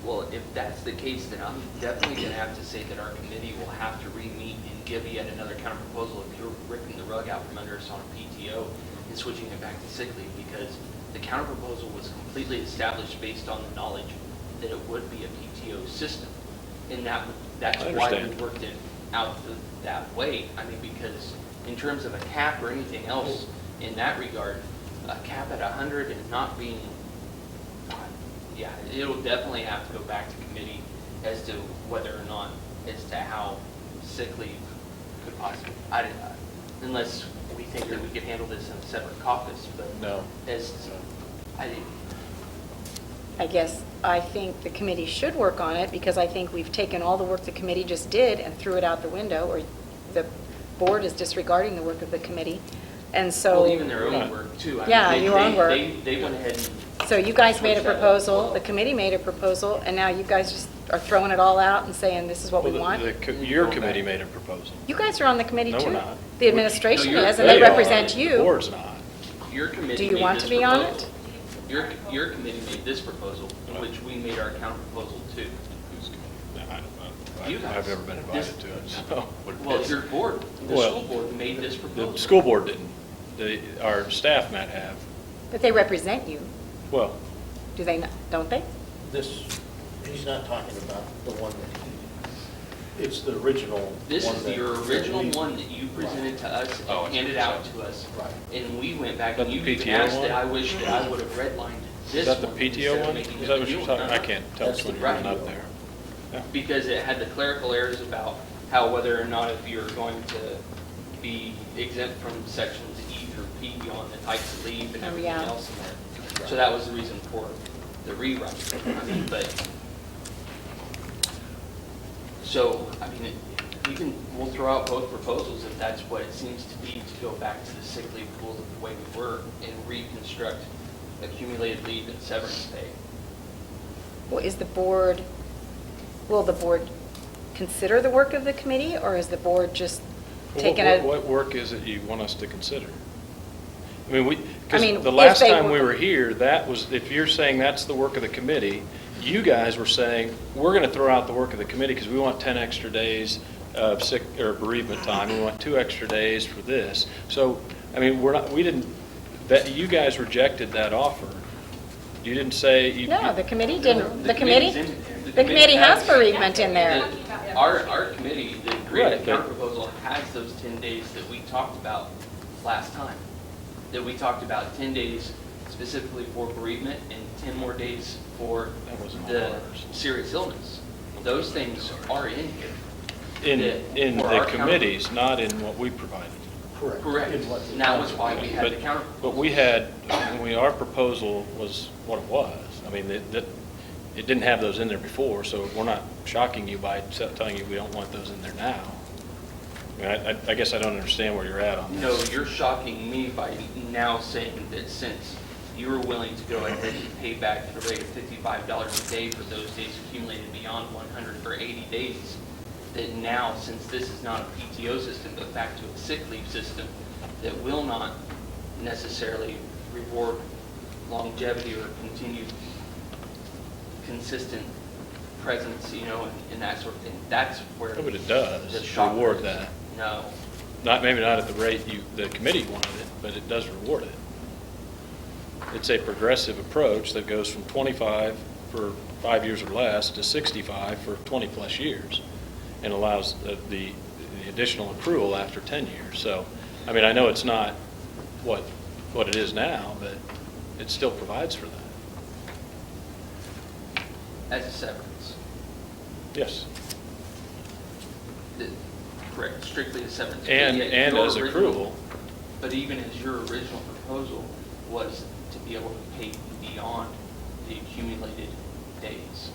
Well, if that's the case, then I'm definitely going to have to say that our committee will have to re-meet and give yet another counter proposal if you're ripping the rug out from under us on a PTO and switching it back to sick leave, because the counter proposal was completely established based on the knowledge that it would be a PTO system. And that's why we worked it out that way. I mean, because in terms of a cap or anything else in that regard, a cap at 100 and not being, yeah, it'll definitely have to go back to committee as to whether or not, as to how sick leave could possibly, unless we think that we could handle this in a separate caucus, but No. I guess I think the committee should work on it, because I think we've taken all the work the committee just did and threw it out the window, or the board is disregarding the work of the committee. And so... Well, even their own work, too. Yeah, your own work. They went ahead and... So you guys made a switched that up proposal, as well. the committee made a proposal, and now you guys just are throwing it all out and saying, this is what we want? Your committee made a proposal. You guys are on the committee, too. No, we're not. The administration No, is, and they They are. represent The you. board's not. Your committee Do you made want this to be on proposal. Your committee made this proposal, which we made our counter proposal to. You guys. I've never been invited to it, so. Well, your board, the Well, school board made this proposal. The school board didn't. Our staff might have. But they represent you, Well, do they not, don't they? He's not talking about the one that, it's the original. This one is that- your original that we- one that you presented to us Oh, and handed out to us. Right. And we went back Is and that you the even PTO asked one? that I wish that I would have redlined this is that the one instead PTO of one? making Is it that the what new you're one. talking? I can't tell That's which one the you're running right. up there. Yeah. Because it had the clerical errors about how whether or not if you're going to be exempt from sections E through P on the types of leave and Oh, everything yeah. else in there. So that was the reason for the rewrite. I mean, we'll throw out both proposals if that's what it seems to be, to go back to the sick leave pools of the way we were and reconstruct accumulated leave and severance pay. Well, will the board consider the work of the committee, or is the board just taking a... What work is it you want us to consider? I mean, I mean, because the if last they time were- we were here, that was, if you're saying that's the work of the committee, you guys were saying, we're going to throw out the work of the committee because we want 10 extra days of sick or bereavement time. We want 2 extra days for this. So, I mean, you guys rejected that offer. You didn't say. No, the committee didn't. The committee's committee, in there. the committee has bereavement in there. Our committee, the creative Right, counter but- proposal has those 10 days that we talked about last time. That we talked about 10 days specifically for bereavement and 10 more days for That wasn't the ours. serious illness. Those things are in here. In For the our counter- committees, not in what we provided. Correct. In what the And that was why we had the counter. But we had, our proposal was what it was. I mean, it didn't have those in there before, so we're not shocking you by telling you we don't want those in there now. I mean, I guess I don't understand where you're at on this. No, you're shocking me by now saying that since you were willing to go ahead and pay back at a rate of $55 a day for those days accumulated beyond 100 for 80 days, that now, since this is not a PTO system, but back to a sick leave system, that will not necessarily reward longevity or continued consistent presence, and that sort of thing. That's where No, but it the does shock reward is. that. No. Maybe not at the rate the committee wanted it, but it does reward it. it's a progressive approach that goes from 25 for 5 years or less to 65 for 20-plus years, and allows the additional accrual after 10 years. So, I mean, I know it's not what it is now, but it still provides for that. As a severance. Yes. Correct, strictly a severance. But And yet as your accrual. But even as your original proposal was to be able to pay beyond the accumulated days.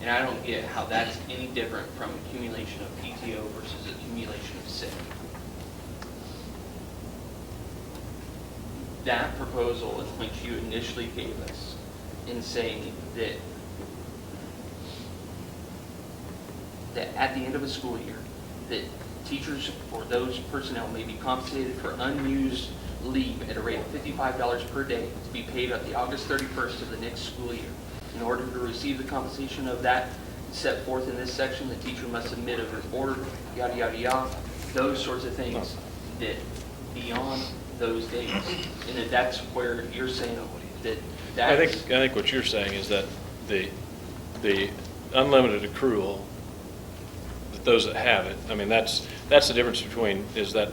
And I don't get how that's any different from accumulation of PTO versus accumulation of sick. That proposal in which you initially gave us in saying that at the end of a school year, that teachers or those personnel may be compensated for unused leave at a rate of $55 per day to be paid at the August 31st of the next school year. In order to receive the compensation of that set forth in this section, the teacher must submit a report, yada, yada, yada, those sorts of things that beyond those days. And that's where you're saying that I think what you're saying is that the unlimited accrual, that those that have it, I mean, that's the difference between, is that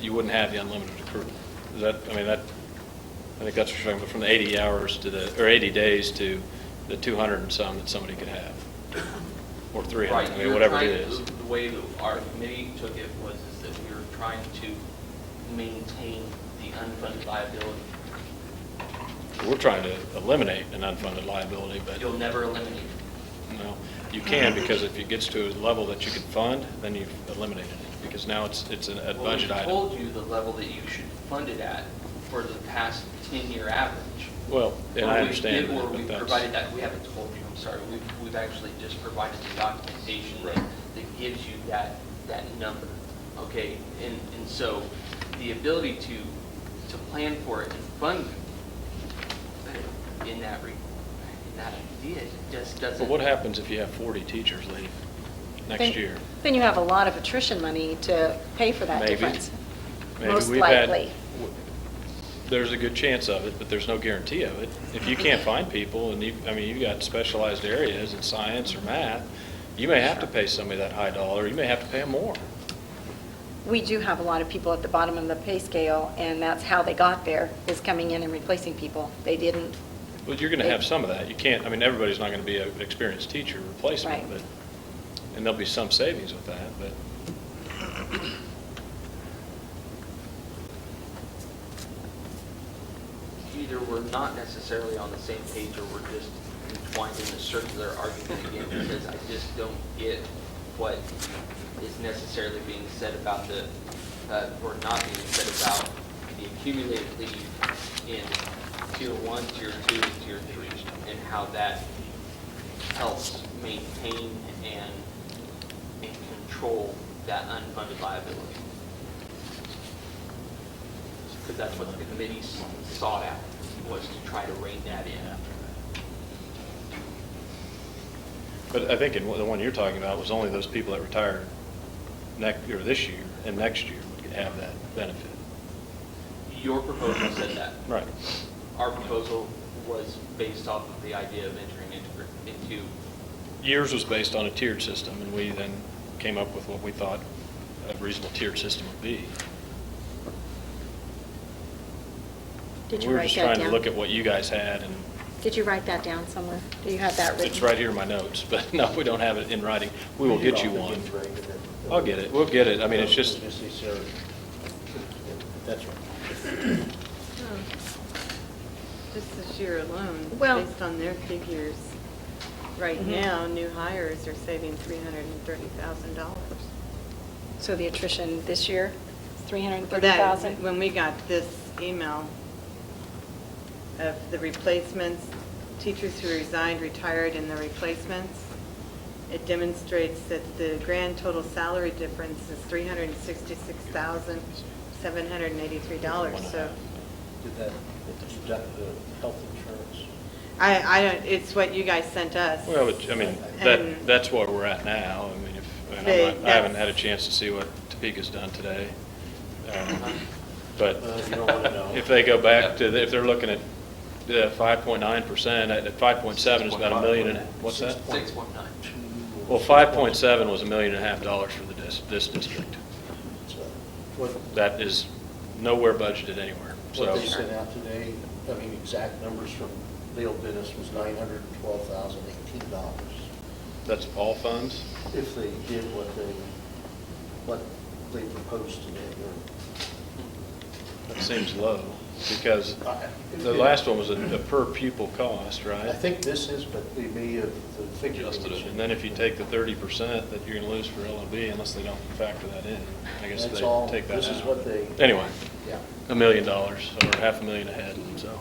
you wouldn't have the unlimited accrual. Is that, I mean, I think that's what you're talking about, from the 80 hours to or 80 days to the 200 and some that somebody could have, or 300, right, I mean, whatever it is. The way that our committee took it was is that we were trying to maintain the unfunded liability. We're trying to eliminate an unfunded liability, but You'll never eliminate it. you can, because if it gets to a level that you can fund, then you've eliminated it, because now it's a budget Well, we item. told you the level that you should fund it at for the past 10-year average. Well, and Or I we understand did, or that, we but that's. provided that, we haven't told you, I'm sorry, we've actually just provided the documentation that gives you that number, okay? And so the ability to plan for it and fund in that idea just doesn't. But what happens if you have 40 teachers leave next year? Then you have a lot of attrition money to pay for that Maybe. difference. Maybe Most we've had- likely. There's a good chance of it, but there's no guarantee of it. If you can't find people, and you've got specialized areas in science or math, you may have to pay somebody that high dollar, you may have to pay them more. We do have a lot of people at the bottom of the pay scale, and that's how they got there, is coming in and replacing people. They didn't. Well, you're going to have some of that. You can't, everybody's not going to be an experienced teacher replacement, Right. and there'll be some savings with that, but. Either we're not necessarily on the same page or we're just entwined in a circular argument again, because I just don't get what is necessarily being said about or not being said about the accumulated leave in Tier 1, Tier 2, and Tier 3, and how that helps maintain and control that unfunded liability. Because that's what the committee sought out, was to try to rein that in. But I think in the one you're talking about was only those people that retired this year and next year would have that benefit. Your proposal said that. Right. Our proposal was based off of the idea of entering into Yours was based on a tiered system, and we then came up with what we thought a reasonable tiered system would be. Did you We were write just that trying to down? look at what you guys had, and Did you write that down somewhere? Do you have that written? it's right here in my notes, but no, we don't have it in writing. We will get you one. I'll get it. We'll get it. I mean, it's just, That's right. Just this year alone, Well- based on their figures, right Mhm. now, new hires are saving $330,000. So the attrition this year, For 330,000? that, when we got this email of the replacements, teachers who resigned, retired, and the replacements, it demonstrates that the grand total salary difference is $366,783. So Did that deduct the health insurance? I don't, it's what you guys sent us. well, I mean, And- that's where we're at now. I mean, I haven't had a chance to see what Topeka's done today. But You don't want to know. if they go back to, if they're looking at 5.9%, at 5.7 is about $1 million, what's that? 6.9. Well, 5.7 was $1.5 million for this district. What That is nowhere budgeted anywhere, so. what they sent out today, I mean, exact numbers from Dale Dennis was $912,018. That's all funds? If they did what they proposed today. That seems low, because the last one was a per pupil cost, I right? think this is, but they may have the figure. And then if you take the 30% that you're gonna lose for LOB, unless they don't factor that in, I guess That's they all, take that out. this is what they. Anyway, Yeah. $1 million, or $500,000 ahead, so.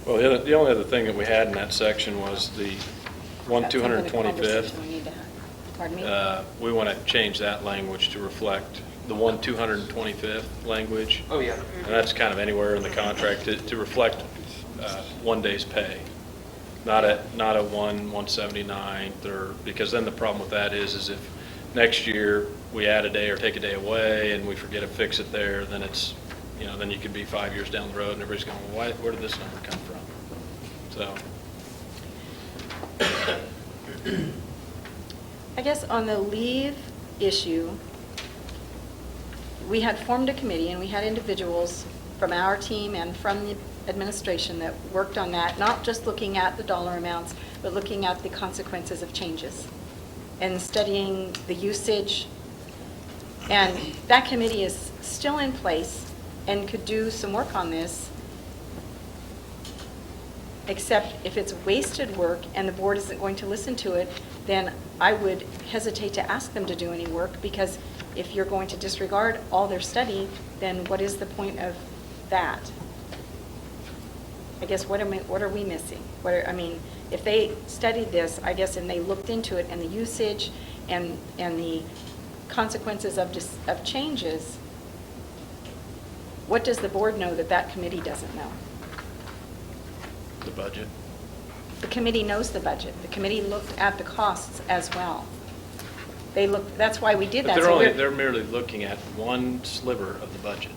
Well, the only other thing that we had in that section was the That's something, a 1/225th. conversation we need to have. Pardon me? We want to change that language to reflect the 1/225th language. Oh, yeah. And that's kind of anywhere in the contract to reflect 1 day's pay, not a 1/179th, or, because then the problem with that is if next year we add a day or take a day away and we forget to fix it there, then it's, then you could be 5 years down the road and everybody's going, well, where did this number come from? So. I guess on the leave issue, we had formed a committee and we had individuals from our team and from the administration that worked on that, not just looking at the dollar amounts, but looking at the consequences of changes and studying the usage. And that committee is still in place and could do some work on this, except if it's wasted work and the board isn't going to listen to it, then I would hesitate to ask them to do any work, because if you're going to disregard all their study, then what is the point of that? I guess what are we missing? If they studied this, I guess, and they looked into it and the usage and the consequences of changes, what does the board know that that committee doesn't know? The budget. The committee knows the budget. The committee looked at the costs as well. That's why we did that. But they're merely looking at one sliver of the budget.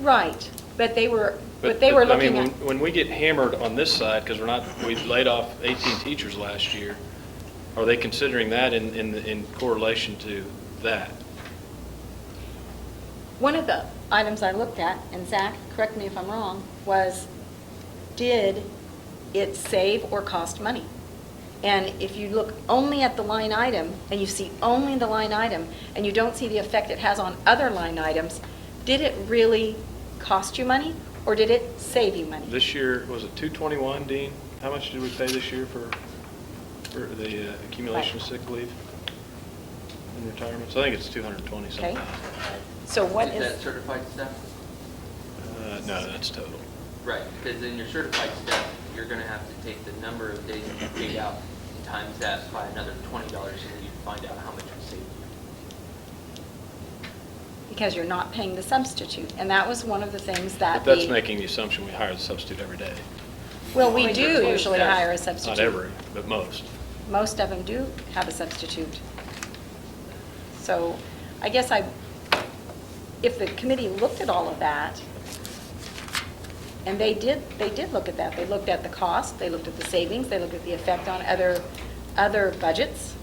Right, but they were But looking at. when we get hammered on this side, because we laid off 18 teachers last year, are they considering that in correlation to that? One of the items I looked at, and Zach, correct me if I'm wrong, was did it save or cost money? And if you look only at the line item, and you see only the line item, and you don't see the effect it has on other line items, did it really cost you money, or did it save you money? This year, was it 221, Dean? How much did we pay this year for the accumulation of sick leave in retirement? So I think it's 220 something. Okay. So what Is is? that certified staff? No, that's total. Right, because in your certified staff, you're going to have to take the number of days that you paid out and times that by another $20, and then you find out how much it saved you. Because you're not paying the substitute, and that was one of the things that But that's making the assumption we hire the substitute every day. Well, we Well, do you're usually close. hire a substitute. Not every, but most. Most of them do have a substitute. So I guess if the committee looked at all of that, and they did look at that. They looked at the cost, they looked at the savings, they looked at the effect on other budgets,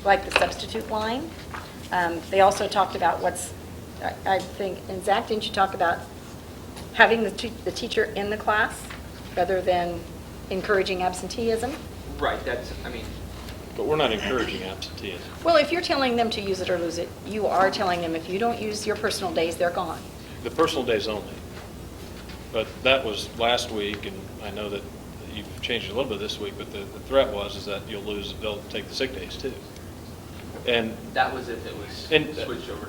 like the substitute line. They also talked about I think, and Zach, didn't you talk about having the teacher in the class rather than encouraging absenteeism? Right, But we're not encouraging absenteeism. Well, if you're telling them to use it or lose it, you are telling them if you don't use your personal days, they're gone. The personal days only. But that was last week, and I know that you've changed it a little bit this week, but the threat is that they'll take the sick days too. And that was if it was And- switched over.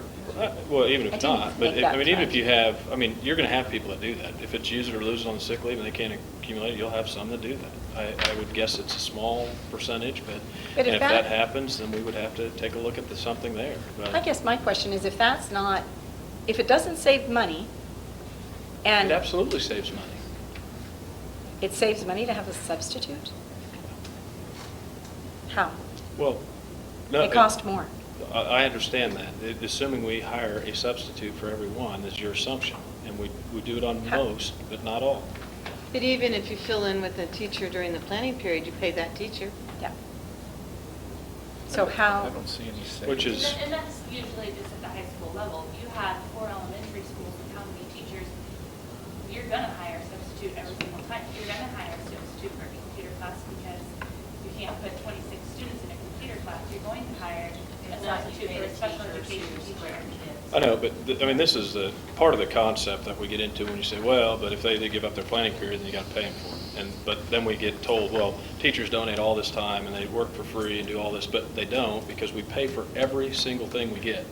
well, even I if didn't not, but make that even threat. if you have, you're going to have people that do that. If it's use it or lose it on the sick leave and they can't accumulate it, you'll have some that do that. I would guess it's a small percentage, but But if if that- that happens, then we would have to take a look at something there. But I guess my question is if it doesn't save money, it and absolutely saves money. it saves money to have a substitute? How? Well, No, It cost more. I understand that. Assuming we hire a substitute for every one is your assumption. And we do it on most, but not all. But even if you fill in with a teacher during the planning period, you pay that teacher. Yeah. So how? I don't see any savings. Which is, And that's usually just at the high school level. If you have 4 elementary schools with how many teachers, you're going to hire a substitute every single time. You're going to hire a substitute for a computer class because you can't put 26 students in a computer class. You're going to hire a substitute for a special education teacher. I know, but, I mean, this is the, part of the concept that we get into when you say, well, but if they give up their planning period, then you got to pay them for it. But then we get told, well, teachers donate all this time and they work for free and do all this, but they don't because we pay for every single thing we get.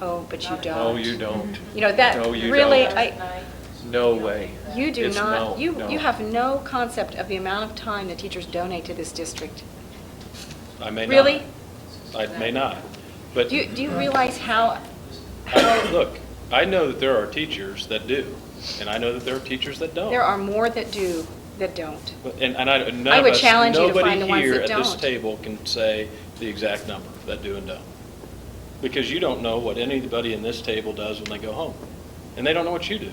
Oh, but you don't. No, you don't. You know, that No, you really, don't. No way. you do It's not, no, no. you have no concept of the amount of time that teachers donate to this district. I may not. Really? I may not. But Do you realize how, look, I know that there are teachers that do, and I know that there are teachers that don't. there are more that do that don't? And none I of would us, challenge you to find the ones nobody here that at this don't. table can say the exact number that do and don't. Because you don't know what anybody in this table does when they go home. And they don't know what you do.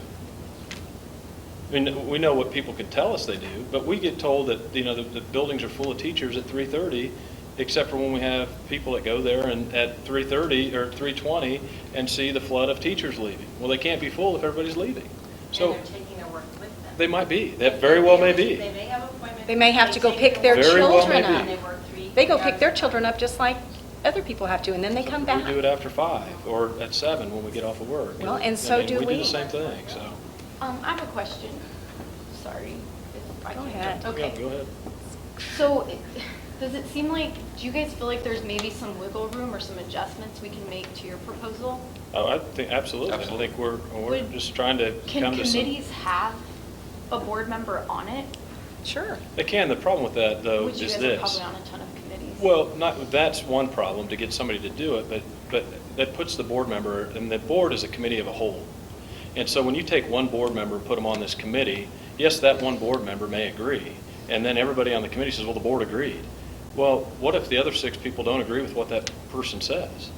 I mean, we know what people can tell us they do, but we get told that, you know, the buildings are full of teachers at 3:30, except for when we have people that go there and at 3:30 or 3:20 and see the flood of teachers leaving. Well, they can't be full if everybody's leaving. So And they're taking their work with them. they might be. That very well may be. They may have appointments. They may have to go take pick their Very well children may be. up. And they work 3 They go pick hours their a day. children up just like other people have to, and then they come back. We do it after 5 or at 7 when we get off of work. Well, and I so mean, do We we. do the same thing, so. I have a question. Sorry. if I Go can- ahead. Okay. Yeah, go ahead. So, does it seem like, do you guys feel like there's maybe some wiggle room or some adjustments we can make to your proposal? Oh, I think, absolutely. I Absolutely. think we're Would- just trying to Can come to some. committees have a board member on it? Sure. They can. The problem with that, though, Which you is guys are this. probably on a ton of committees. Well, that's one problem, to get somebody to do it, but that puts the board member, and the board is a committee of a whole. And so when you take one board member and put them on this committee, yes, that one board member may agree, and then everybody on the committee says, well, the board agreed. Well, what if the other 6 people don't agree with what that person says?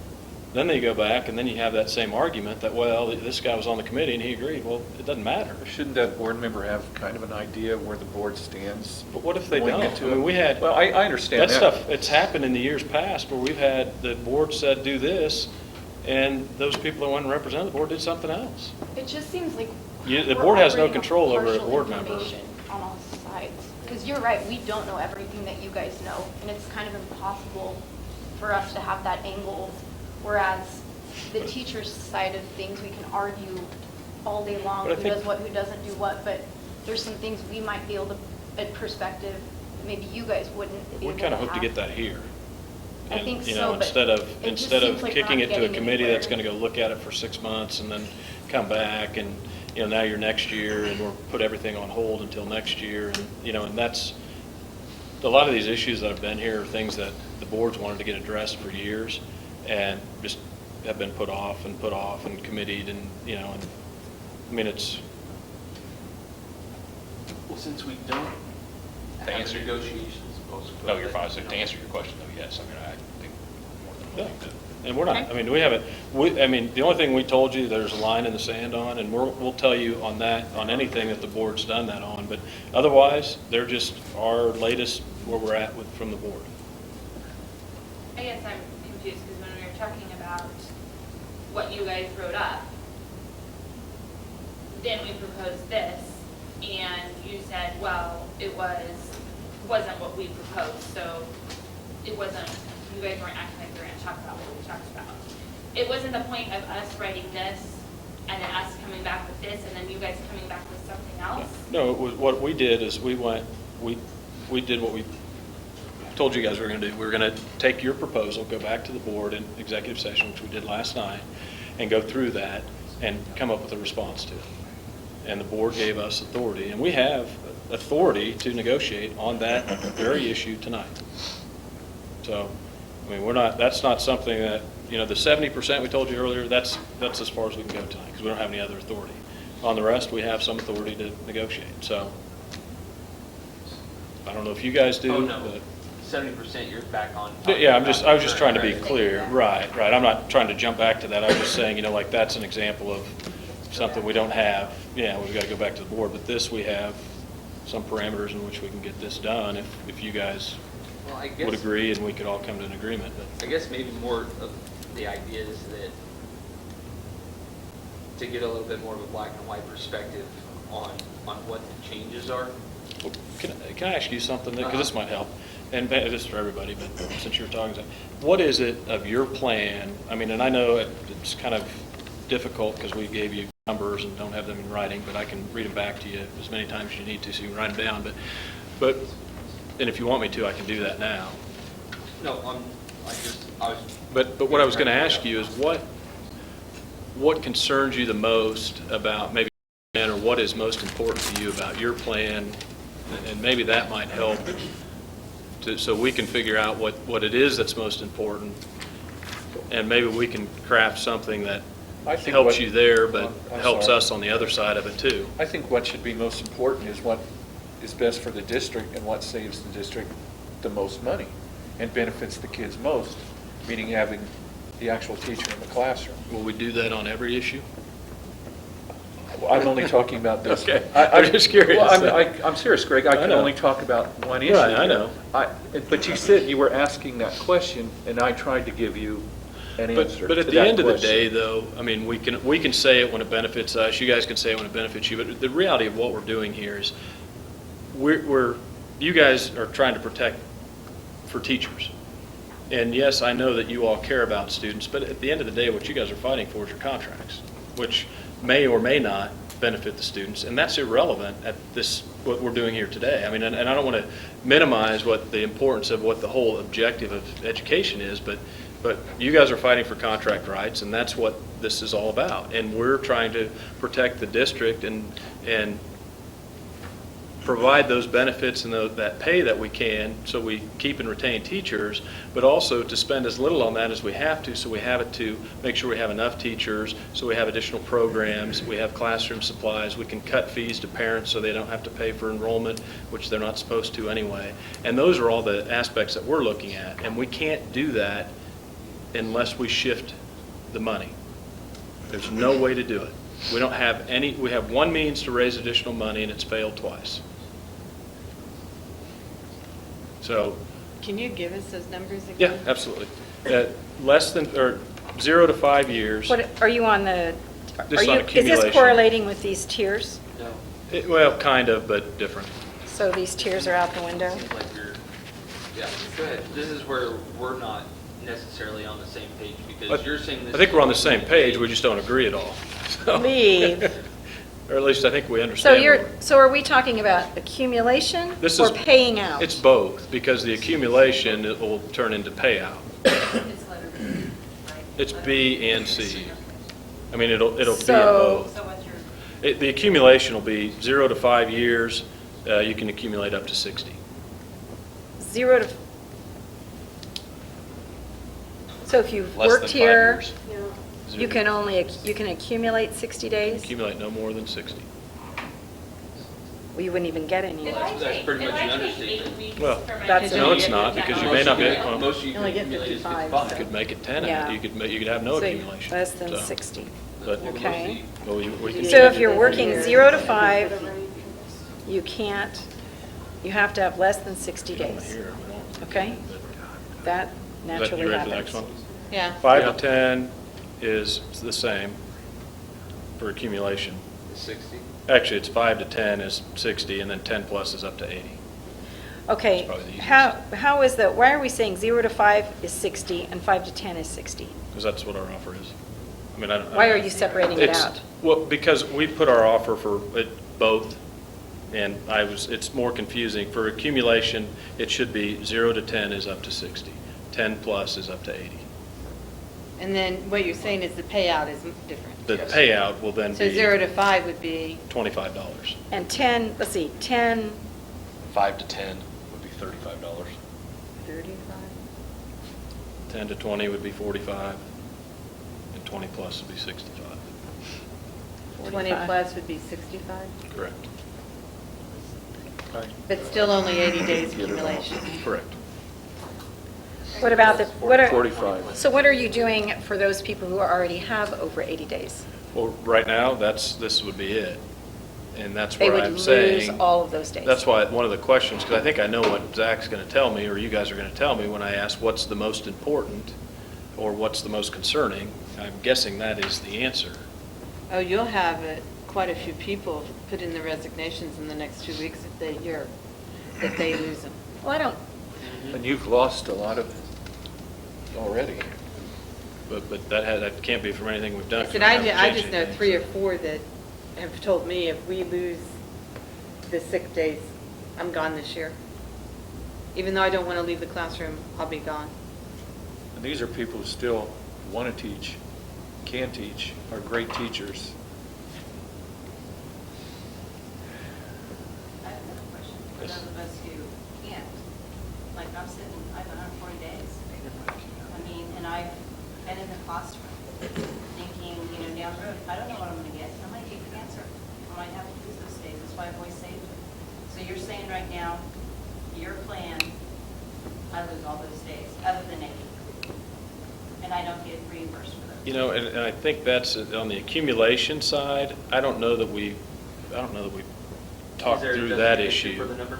Then they go back, and then you have that same argument that, well, this guy was on the committee and he agreed. Well, it doesn't matter. Shouldn't that board member have kind of an idea where the board stands? But what if they going don't? into I mean, it? we had. Well, I understand That that. stuff, it's happened in the years past where we've had, the board said do this, and those people that went and represented the board did something else. It just seems like. The we're board has no operating on control over a partial board member. information on all sides. Because you're right, we don't know everything that you guys know, and it's kind of impossible for us to have that angle. Whereas the teacher's side of things, we can argue all day long, But I who think- does what, who doesn't do what, but there's some things we might be able to, a perspective, maybe you guys wouldn't be We able kind of to hope to have. get that here. I And, think you so, know, but instead it just of seems like we're kicking not it to a getting committee that's anywhere. going to go look at it for 6 months and then come back and, you know, now you're next year and we'll put everything on hold until next year. And, you know, and that's, a lot of these issues that have been here are things that the boards wanted to get addressed for years and just have been put off and committeed and, you know, and, I mean, it's, Well, since we don't To have answer- negotiations supposed to. No, you're fine. So to answer your question, though, yes, I mean, I think more than yeah. willing to. And we're not, I mean, we haven't, I mean, the only thing we told you, there's a line in the sand on, and we'll tell you on that, on anything that the board's done that on, but otherwise, they're just our latest where we're at with, from the board. I guess I'm confused because when we were talking about what you guys wrote up, then we proposed this, and you said, well, it wasn't what we proposed, so it wasn't, you guys weren't acting like we were going to talk about what we talked about. It wasn't the point of us writing this, and then us coming back with this, and then you guys coming back with something else? No, it was, what we did is we did what we told you guys we were going to do. We were going to take your proposal, go back to the board in executive session, which we did last night, and go through that and come up with a response to it. And the board gave us authority, and we have authority to negotiate on that very issue tonight. So, I mean, that's not something that, you know, the 70% we told you earlier, that's as far as we can go tonight, because we don't have any other authority. On the rest, we have some authority to negotiate, so. I don't know if you guys do, Oh, no. but. 70% you're back on. Yeah, I was just trying to be Credit. clear. Right. I'm not trying to jump back to that. I was just saying, like, that's an example of something we don't have. Yeah, we've got to go back to the board, but this, we have some parameters in which we can get this done if you guys Well, I would guess, agree and we could all come to an agreement. But I guess maybe more of the idea is that to get a little bit more of a black and white perspective on what the changes are. Well, Can I ask you something, because this might help, and this is for everybody, but since you're talking, what is it of your plan, I mean, and I know it's kind of difficult because we gave you numbers and don't have them in writing, but I can read them back to you as many times as you need to so you can write them down, but, and if you want me to, I can do that now. No, I was. But what I was going to ask you is what concerns you the most about maybe, or what is most important to you about your plan, and maybe that might help so we can figure out what it is that's most important, and maybe we can craft something that helps you there, but helps us on the other side of it too. I think what should be most important is what is best for the district and what saves the district the most money and benefits the kids most, meaning having the actual teacher in the classroom. Will we do that on every issue? I'm only talking about this. Okay. I'm just curious. Well, I'm serious, Greg. I can know. only talk about one issue. Right, I know. But you said you were asking that question, and I tried to give you an answer. But at to the that end of the question. day, though, I mean, we can say it when it benefits us. You guys can say it when it benefits you. But the reality of what we're doing here is you guys are trying to protect for teachers. And yes, I know that you all care about students, but at the end of the day, what you guys are fighting for is your contracts, which may or may not benefit the students, and that's irrelevant at what we're doing here today. I mean, and I don't want to minimize what the importance of what the whole objective of education is, but you guys are fighting for contract rights, and that's what this is all about. And we're trying to protect the district and provide those benefits and that pay that we can so we keep and retain teachers, but also to spend as little on that as we have to, so we have it to make sure we have enough teachers, so we have additional programs, we have classroom supplies, we can cut fees to parents so they don't have to pay for enrollment, which they're not supposed to anyway. And those are all the aspects that we're looking at, and we can't do that unless we shift the money. There's no way to do it. We don't have we have one means to raise additional money, and it's failed twice. So, Can you give us those numbers yeah, again? absolutely. Less than, or 0 to 5 years. What, are you on the, Just on is accumulation. this correlating with these tiers? No, Well, kind of, but different. So these tiers are out the window? seems like yeah, go ahead. This is where we're not necessarily on the same page because you're saying this. I think we're on the same page, we just don't agree at all. So- Leave. Or at least I think we understand. So are we talking about accumulation This or is- paying out? It's both, because the accumulation it will turn into payout. It's letter B, right? It's Letter B and C. I mean, it'll be in So- both. So what's your, The accumulation will be 0 to 5 years, you can accumulate up to 60. 0 to, so if you've Less worked than 5 here, years. you can accumulate 60 days? Accumulate no more than 60. Well, you wouldn't even get any. If That's- I that's take, pretty if much I an take understatement. 8 weeks Well, for my That's kids. an No, it's not, because you may not be, well, Most you You only can get accumulate is 55, 55. you could make it 10, Yeah. you could have no So accumulation. Less than So, 60. But, Well, Okay. well, we can. So if you're working 0 to 5, you can't, you have to have less than 60 days. Here, we don't- Okay? That Is that- naturally you ready for the happens. next one? Yeah. 5 Yeah. to 10 is the same for accumulation. 60. Actually, it's 5 to 10 is 60, and then 10 plus is up to 80. Okay, That's probably the how is that, why are we saying 0 to 5 is 60 and 5 to 10 is 60? Because that's what our offer is. I mean, I don't. Why are you separating it It's- out? Well, because we put our offer for it both, and it's more confusing. For accumulation, it should be 0 to 10 is up to 60. 10 plus is up to 80. And then what you're saying is the payout is different. The Yes. payout will then So be 0 to 5 would be, $25. And 10, let's see, 10, 5 to 10 would be $35. 35? 10 to 20 would be 45, and 20 plus would be 65. 20 45. plus would be 65? Correct. But still only 80 days accumulation. Correct. What about what are? 45. So what are you doing for those people who already have over 80 days? Well, right now, this would be it. And that's They where would I'm lose saying. all of those days. That's why, one of the questions, because I think I know what Zach's going to tell me, or you guys are going to tell me when I ask what's the most important, or what's the most concerning. I'm guessing that is the answer. Oh, you'll have quite a few people put in their resignations in the next 2 weeks if they hear that they lose them. Well, I don't, And you've lost a lot of already. But that can't be from anything we've done. I 'cause said, we haven't I changed just know anything, 3 so. or 4 that have told me if we lose the sick days, I'm gone this year. Even though I don't want to leave the classroom, I'll be gone. And these are people who still want to teach, can teach, are great teachers. I have another question for Yes. those of us who can't. Like, I'm sitting, I have 140 days. I mean, and I've been in the classroom thinking, down the road, I don't know what I'm going to get. I might get cancer. I might have to lose those days. That's why I've always saved it. So you're saying right now, your plan, I lose all those days, other than 80. And I don't get reimbursed for those. And I think that's on the accumulation side. I don't know that we talked Is there through that justification issue. for the number?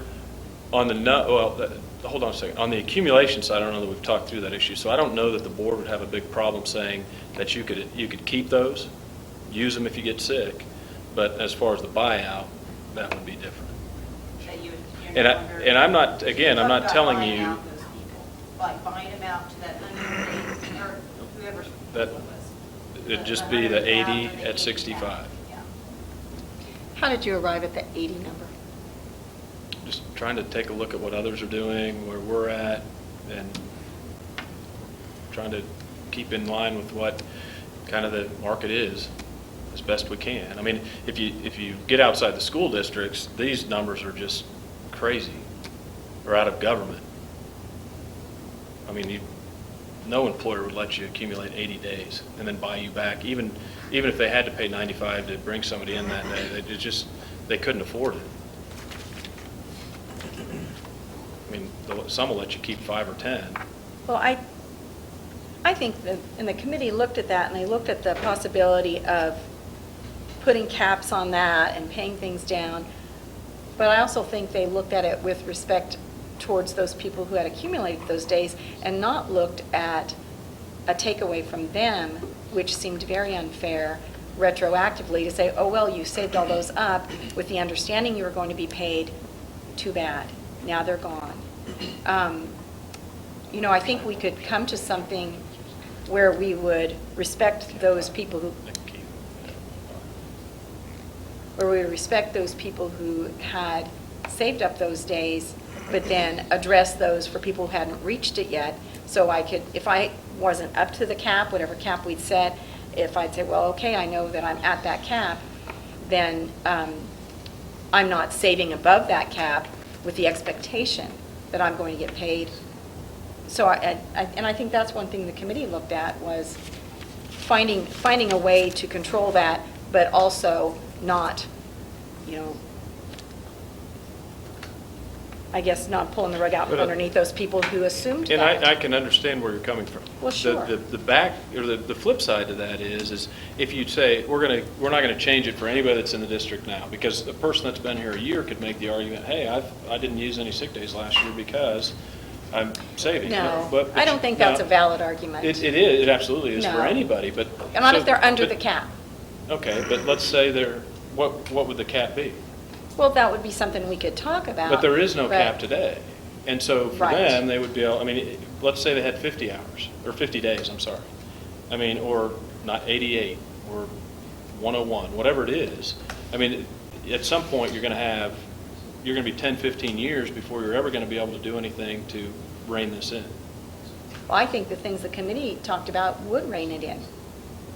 On the, hold on a second. On the accumulation side, I don't know that we've talked through that issue. So I don't know that the board would have a big problem saying that you could keep those, use them if you get sick. But as far as the buyout, that would be different. That you're And no I- longer- and I'm not- again, I'm not Talk about telling buying you- out those people. Like buying them out to that 100 or whoever's. That- what it was. It'd The just be the 100 80 after the at 80. 65. Yeah. how did you arrive at the 80 number? Just trying to take a look at what others are doing, where we're at, and trying to keep in line with what kind of the market is as best we can. I mean, if you get outside the school districts, these numbers are just crazy, or out of government. I mean, no employer would let you accumulate 80 days and then buy you back, even if they had to pay 95 to bring somebody in that day. They couldn't afford it. I mean, some will let you keep 5 or 10. Well, I think that, and the committee looked at that, and they looked at the possibility of putting caps on that and paying things down. But I also think they looked at it with respect towards those people who had accumulated those days and not looked at a takeaway from them, which seemed very unfair retroactively to say, oh, well, you saved all those up with the understanding you were going to be paid, too bad. Now they're gone. I think we could come to something where we would respect those people who had saved up those days, but then address those for people who hadn't reached it yet. So I could, if I wasn't up to the cap, whatever cap we'd set, if I'd say, well, okay, I know that I'm at that cap, then I'm not saving above that cap with the expectation that I'm going to get paid. So I think that's one thing the committee looked at was finding a way to control that, but also not, I guess not pulling the rug out from underneath those people who assumed And that. I can understand where you're coming from. Well, sure. The flip side to that is if you say, we're not going to change it for anybody that's in the district now, because the person that's been here a year could make the argument, hey, I didn't use any sick days last year because I'm saving. No, But I don't think that's no, a valid argument. It is, it absolutely is for No. anybody, but. Not if so- they're under but- the cap. Okay, but let's say what would the cap be? Well, that would be something we could talk about. But there is no but- cap today. And so for Right. them, they would be, let's say they had 50 hours, or 50 days, I'm sorry. Or not 88, or 101, whatever it is. At some point, you're going to be 10, 15 years before you're ever going to be able to do anything to rein this in. Well, I think the things the committee talked about would rein it in.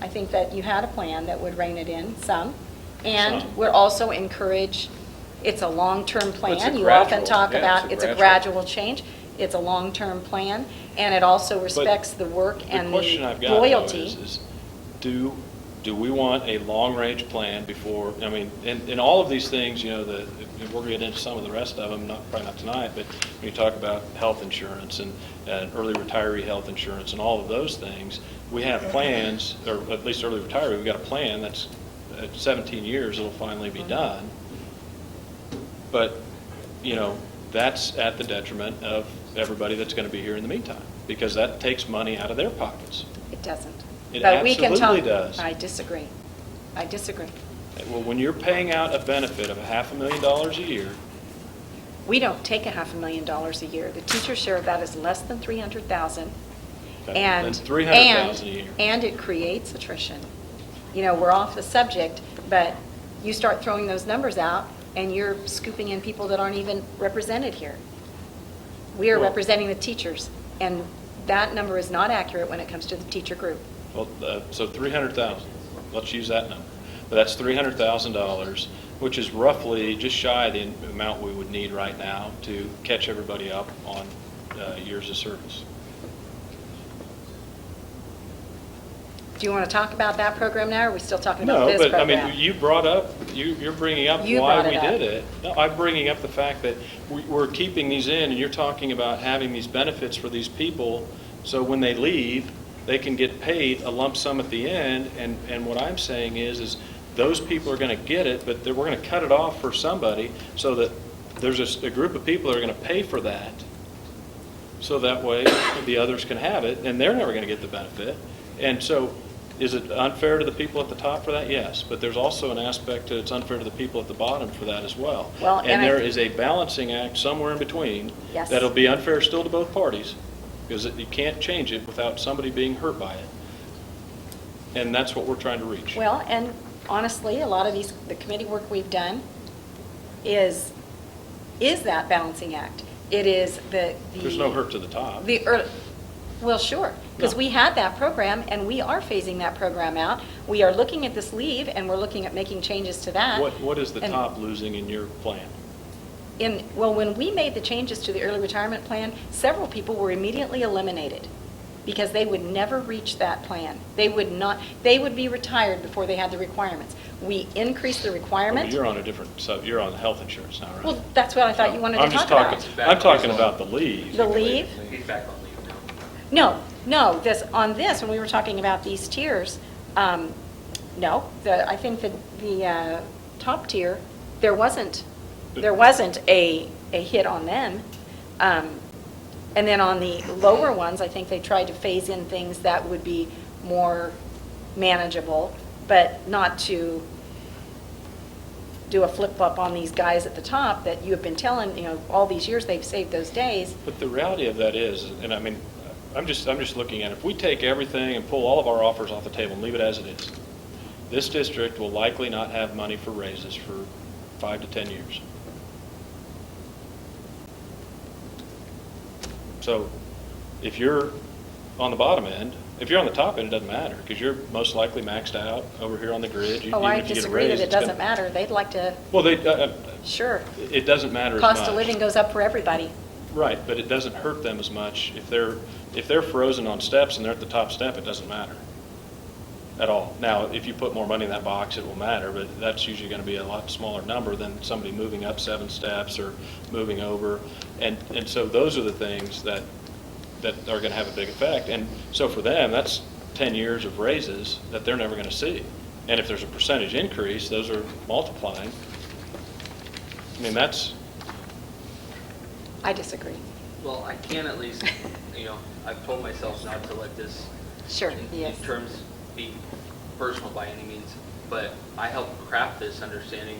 I think that you had a plan that would rein it in some, and Some. would also encourage, it's a long-term It's a plan. You often gradual, talk yeah, about, it's it's a a gradual. gradual change, it's a long-term plan, and it also respects the work and The question I've the got, though, loyalty. is do do we want a long-range plan before, I mean, in all of these things, we're going to get into some of the rest of them, probably not tonight, but when you talk about health insurance and early retiree health insurance and all of those things, we have plans, or at least early retiree, we've got a plan that's at 17 years, it'll finally be done. But, that's at the detriment of everybody that's going to be here in the meantime, because that takes money out of their pockets. It doesn't. It But we can absolutely talk- does. I disagree. Well, when you're paying out a benefit of $500,000 a year, We don't take $500,000 a year. The teacher's share of that is less than $300,000. okay, And then $300,000 a year. And it creates attrition. We're off the subject, but you start throwing those numbers out, and you're scooping in people that aren't even represented here. We are Well- representing the teachers, and that number is not accurate when it comes to the teacher group. Well, so 300,000, let's use that number. But that's $300,000, which is roughly just shy of the amount we would need right now to catch everybody up on years of service. Do you want to talk about that program now, or are we still talking about this No, but program? I mean, you brought up, you're bringing up You why brought we it up. did it. No, I'm bringing up the fact that we're keeping these in, and you're talking about having these benefits for these people, so when they leave, they can get paid a lump sum at the end, and what I'm saying is those people are going to get it, but we're going to cut it off for somebody, so that there's a group of people that are going to pay for that, so that way the others can have it, and they're never going to get the benefit. And so, is it unfair to the people at the top for that? Yes, but there's also an aspect that it's unfair to the people at the bottom for that as well. Well, And there is a balancing act somewhere in between. Yes. That'll be unfair still to both parties, because you can't change it without somebody being hurt by it. And that's what we're trying to reach. Well, and honestly, a lot of the committee work we've done is that balancing act. It is the. There's no hurt to the top. Well, sure, because No. we had that program, and we are phasing that program out. We are looking at this leave, and we're looking at making changes to that. What is the And top losing in your plan? Well, when we made the changes to the early retirement plan, several people were immediately eliminated because they would never reach that plan. They would be retired before they had the requirements. We increased the requirement. You're on a different, you're on health insurance now, right? Well, that's what I thought you wanted to I'm just talk about. talking- I'm talking about the leave. The leave? He's back on leave now. No, on this, when we were talking about these tiers, no, I think that the top tier, there wasn't a hit on them. And then on the lower ones, I think they tried to phase in things that would be more manageable, but not to do a flip-flop on these guys at the top that you have been telling, all these years they've saved those days. But the reality of that is, and I mean, I'm just looking at it, if we take everything and pull all of our offers off the table and leave it as it is, this district will likely not have money for raises for 5 to 10 years. So if you're on the bottom end, if you're on the top end, it doesn't matter, because you're most likely maxed out over here on the grid. Oh, I Even if you get a disagree raise, that it it's gonna- doesn't matter. They'd like to, Well, sure. it doesn't matter as much. Cost of living goes up for everybody. Right, but it doesn't hurt them as much. If they're frozen on steps and they're at the top step, it doesn't matter at all. Now, if you put more money in that box, it will matter, but that's usually going to be a lot smaller number than somebody moving up 7 steps or moving over. And so those are the things that are going to have a big effect. And so for them, that's 10 years of raises that they're never going to see. And if there's a percentage increase, those are multiplying. I mean, that's... I disagree. Well, I can at least, I've told myself not to let this, Sure, in yes. terms, be personal by any means, but I helped craft this understanding,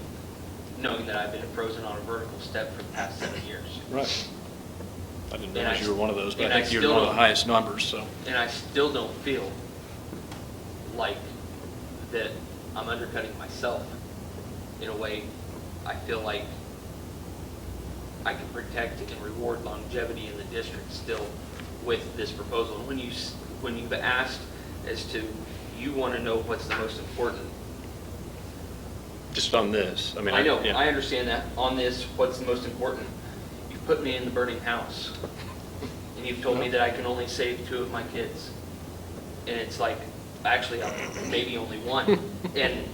knowing that I've been frozen on a vertical step for the past 7 years. Right. I didn't And realize I- you were one of those, but and I I think you're still one of the don't- highest numbers, so. And I still don't feel like that I'm undercutting myself. In a way, I feel like I can protect and reward longevity in the district still with this proposal. And when you've asked as to, you want to know what's the most important. Just on this, I mean. I know, yeah. I understand that. On this, what's the most important? You've put me in the burning house. And you've told me that I can only save 2 of my kids. And it's like, actually, maybe only one. And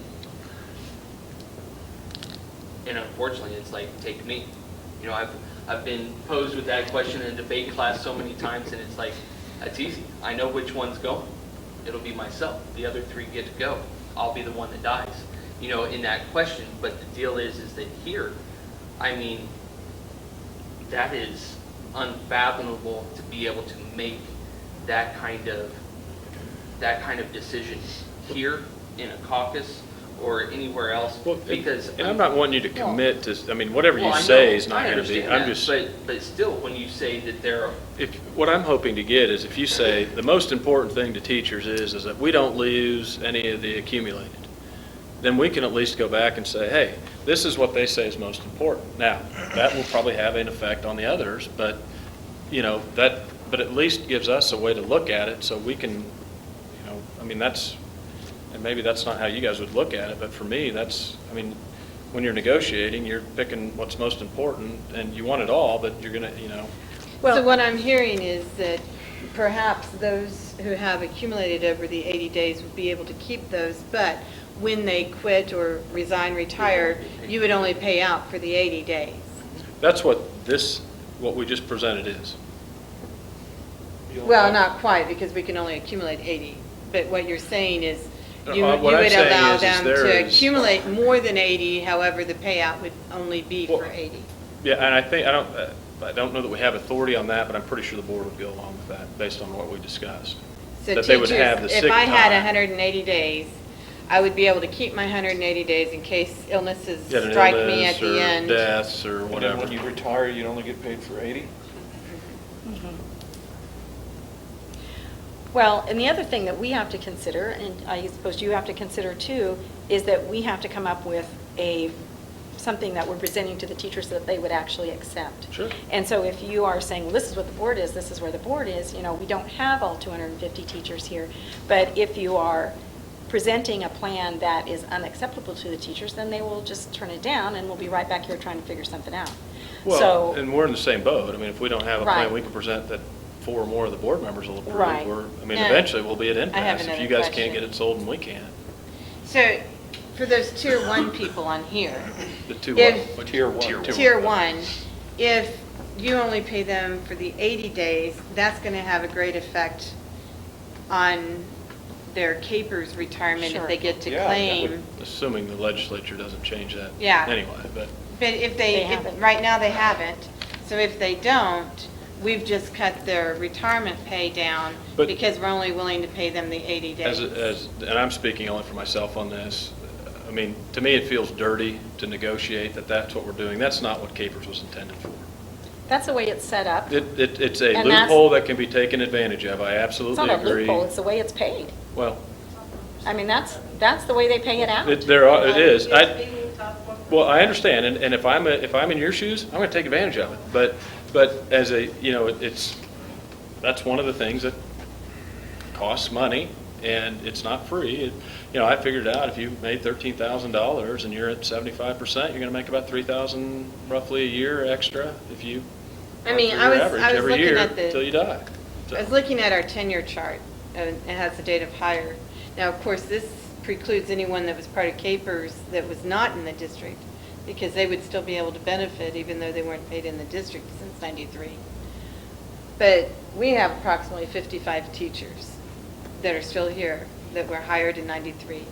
unfortunately, it's like, take me. You know, I've been posed with that question in a debate class so many times, and it's like, that's easy. I know which one's going. It'll be myself. The other three get to go. I'll be the one that dies, you know, in that question. But the deal is that here, I mean, that is unfathomable to be able to make that kind of decision here in a caucus or anywhere else, because And I'm not wanting you to commit to, I mean, whatever well, you I say know, is not I going to be, understand I'm that, just, but still, when you say that there are, what I'm hoping to get is if you say, the most important thing to teachers is that we don't lose any of the accumulated, then we can at least go back and say, hey, this is what they say is most important. Now, that will probably have an effect on the others, but, you know, but at least gives us a way to look at it so we can, you know, I mean, and maybe that's not how you guys would look at it, but for me, I mean, when you're negotiating, you're picking what's most important, and you want it all, but you're going to, you know. So what I'm hearing is that perhaps those who have accumulated over the 80 days would be able to keep those, but when they quit or resign, retire, you would only pay out for the 80 days. That's what we just presented is. Well, not quite, because we can only accumulate 80. But what you're saying is you What I'm would saying allow is them there to is- accumulate more than 80, however, the payout would only be for 80. Yeah, and I don't know that we have authority on that, but I'm pretty sure the board would go along with that, based on what we discussed. So That they would teachers, have the if sick I had time. 180 days, I would be able to keep my 180 days in case illnesses Get an strike me illness at the or end. deaths or And then whatever. when you retire, you'd only get paid for 80? Well, and the other thing that we have to consider, and I suppose you have to consider too, is that we have to come up with something that we're presenting to the teachers that they would actually accept. Sure. And so if you are saying, well, this is what the board is, this is where the board is, you know, we don't have all 250 teachers here. But if you are presenting a plan that is unacceptable to the teachers, then they will just turn it down, and we'll be right back here trying to figure something out. Well, So- and we're in the same boat. I mean, if we don't have a plan Right. we can present that 4 or more of the board members will approve, Right. I mean, And eventually we'll be at I have impasse if another you guys question. can't get it sold and we can't. So for those tier 1 people on here, The two If- what? Tier one. tier 1, if you only pay them for the 80 days, that's going to have a great effect on their CAPERS retirement if Sure. they get to Yeah, that claim. Assuming the legislature doesn't change that Yeah. anyway, but. But if They haven't. right now they haven't, so if they don't, we've just cut their retirement pay down But- because we're only willing to pay them the 80 days. And I'm speaking only for myself on this, I mean, to me, it feels dirty to negotiate that that's what we're doing. That's not what CAPERS was intended for. That's the way it's set up. It's a And that's- loophole that can be taken advantage of. I It's absolutely not a agree. loophole, it's the way it's paid. Well, I mean, that's the way they pay it out. it is. Well, I understand, and if I'm in your shoes, I'm going to take advantage of it. But as a, you know, that's one of the things that costs money, and it's not free. You know, I figured out if you made $13,000 and you're at 75%, you're going to make about $3,000 roughly a year extra if you. I mean, your I was average every looking year at the- until you die. So- I was looking at our tenure chart, and it has the date of hire. Now, of course, this precludes anyone that was part of CAPERS that was not in the district, because they would still be able to benefit even though they weren't paid in the district since '93. But we have approximately 55 teachers that are still here that were hired in '93.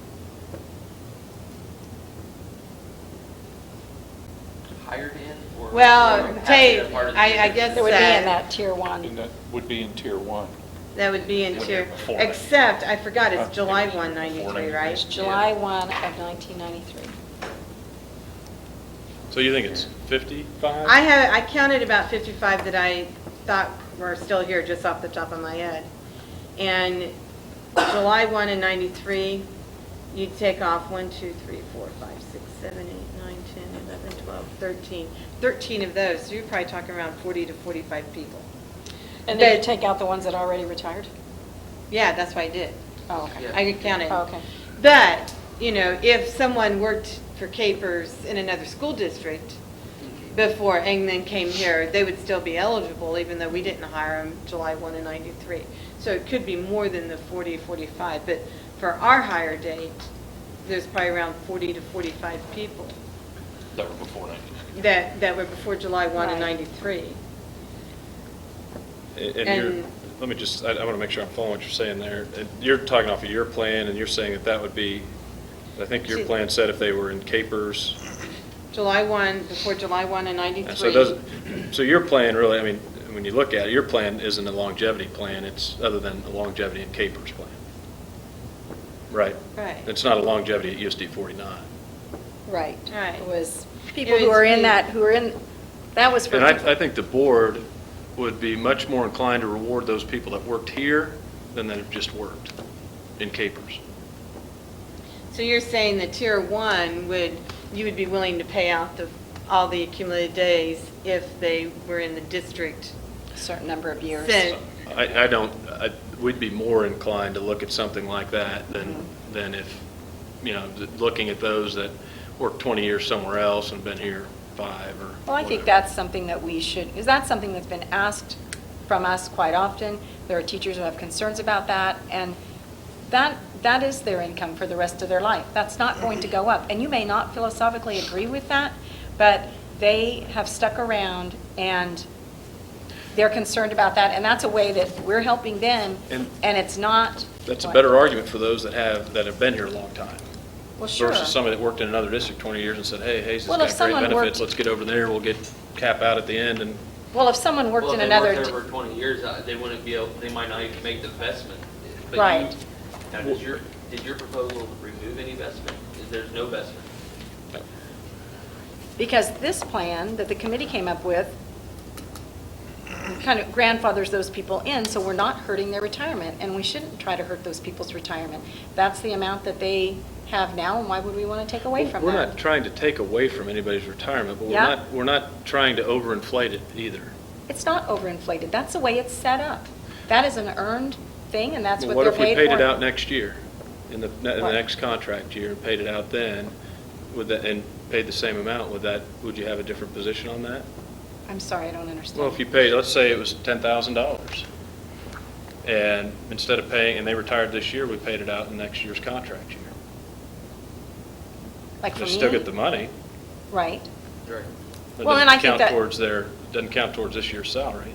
hired in, or? Well, or have Tay, been a part of the I district? guess It would be in that- that tier 1. And that would be in tier 1. That would be in When tier, they're before except, I forgot, it's July Before 1, '93, 93. right? It's July 1 of 1993. So you think it's 55? I counted about 55 that I thought were still here just off the top of my head. And July 1 in '93, you'd take off 1, 2, 3, 4, 5, 6, 7, 8, 9, 10, 11, 12, 13. 13 of those, so you're probably talking around 40 to 45 people. And did you But- take out the ones that already retired? Yeah, that's what I did. Oh, okay. Yeah. I counted. Oh, okay. But, you know, if someone worked for CAPERS in another school district before and then came here, they would still be eligible, even though we didn't hire them July 1 of '93. So it could be more than the 40, 45. But for our hire date, there's probably around 40 to 45 people That were before 90. that were before July 1 of Right. 93. And And- let me just, I want to make sure I'm following what you're saying there. And you're talking off of your plan, and you're saying that that would be, I think your See- plan said if they were in capers. July 1, before July 1 of 93. So it doesn't, so your plan really, I mean, when you look at it, your plan isn't a longevity plan, it's other than a longevity and capers plan. Right? Right. It's not a longevity at USD 49. Right. Right. It was people It who was are in the- that, who are in, that was for And people. I think the board would be much more inclined to reward those people that worked here than that have just worked in capers. So you're saying that tier 1 you would be willing to pay out all the accumulated days if they were in the district? Certain number of years. Then- We'd be more inclined to look at something like that than if, looking at those that worked 20 years somewhere else and been here 5 or Well, I think whatever. that's something that we should, because that's something that's been asked from us quite often. There are teachers who have concerns about that, and that is their income for the rest of their life. That's not going to go up. And you may not philosophically agree with that, but they have stuck around and they're concerned about that, and that's a way that we're helping them, And- and it's not. That's a what? better argument for those that have been here a long time. Well, sure. Versus somebody that worked in another district 20 years and said, hey, Hayes has Well, if got great someone benefits, worked- let's get over there, we'll get cap out at the end, and Well, if someone worked Well, in if they another. worked there for 20 years, they wouldn't be able, they might not even make the investment. But Right. Now, did your proposal remove any investment? There's no investment. Because this plan that the committee came up with kind of grandfathers those people in, so we're not hurting their retirement, and we shouldn't try to hurt those people's retirement. That's the amount that they have now, and why would we want to take away from we're that? not trying to take away from anybody's retirement, but Yeah. we're not trying to overinflate it either. It's not overinflated. That's the way it's set up. That is an earned thing, and that's Well, what they're if we paid paid for. it out next year, in the What? next contract year, and paid it out then, and paid the same amount, would you have a different position on that? I'm sorry, I don't understand. Well, if you paid, let's say it was $10,000, and instead of paying, and they retired this year, we paid it out in next year's contract year. Like for They me? still get the money. Right. Right. It Well, then I think that- doesn't count towards this year's salary.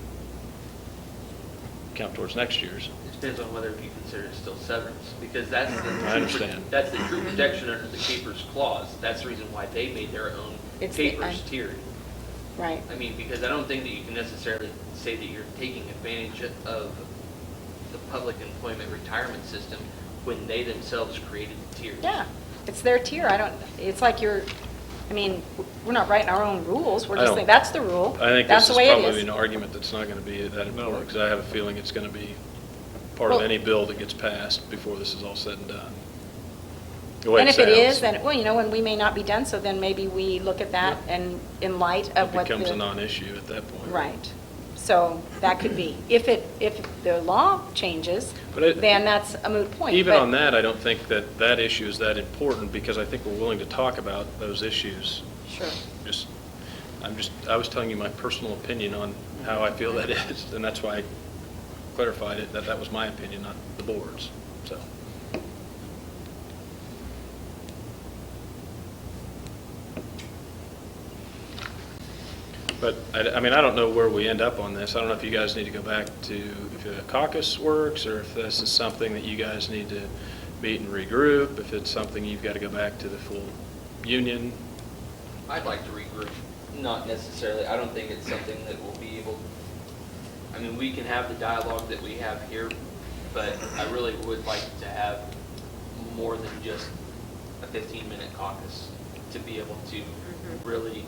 Count towards next year's. It depends on whether you consider it still severance, because that's the. I understand. That's the true protection under the capers clause. That's the reason why they made their own It's the- capers tiered. Right. I mean, because I don't think that you can necessarily say that you're taking advantage of the public employment retirement system when they themselves created the tiers. Yeah, it's their tier. It's like we're not writing our own rules. We're I just don't- saying, that's the rule. I think That's this the is way it probably is. an argument that's not going to be that important, because I have a feeling it's going to be part of Well- any bill that gets passed before this is all said and done. The way And if it sounds. is, then, and we may not be done, so then maybe we look at that and in light of It what the. becomes a non-issue at that point. Right. So that could be. If the law changes, But then that's a moot point. Even But- on that, I don't think that issue is that important, because I think we're willing to talk about those issues. Sure. I was telling you my personal opinion on how I feel that is, and that's why I clarified it, that was my opinion, not the board's, so. But, I don't know where we end up on this. I don't know if you guys need to go back to, if a caucus works, or if this is something that you guys need to meet and regroup, if it's something you've got to go back to the full union. I'd like to regroup, not necessarily, I don't think it's something that we'll be able, we can have the dialogue that we have here, but I really would like to have more than just a 15-minute caucus to be able to really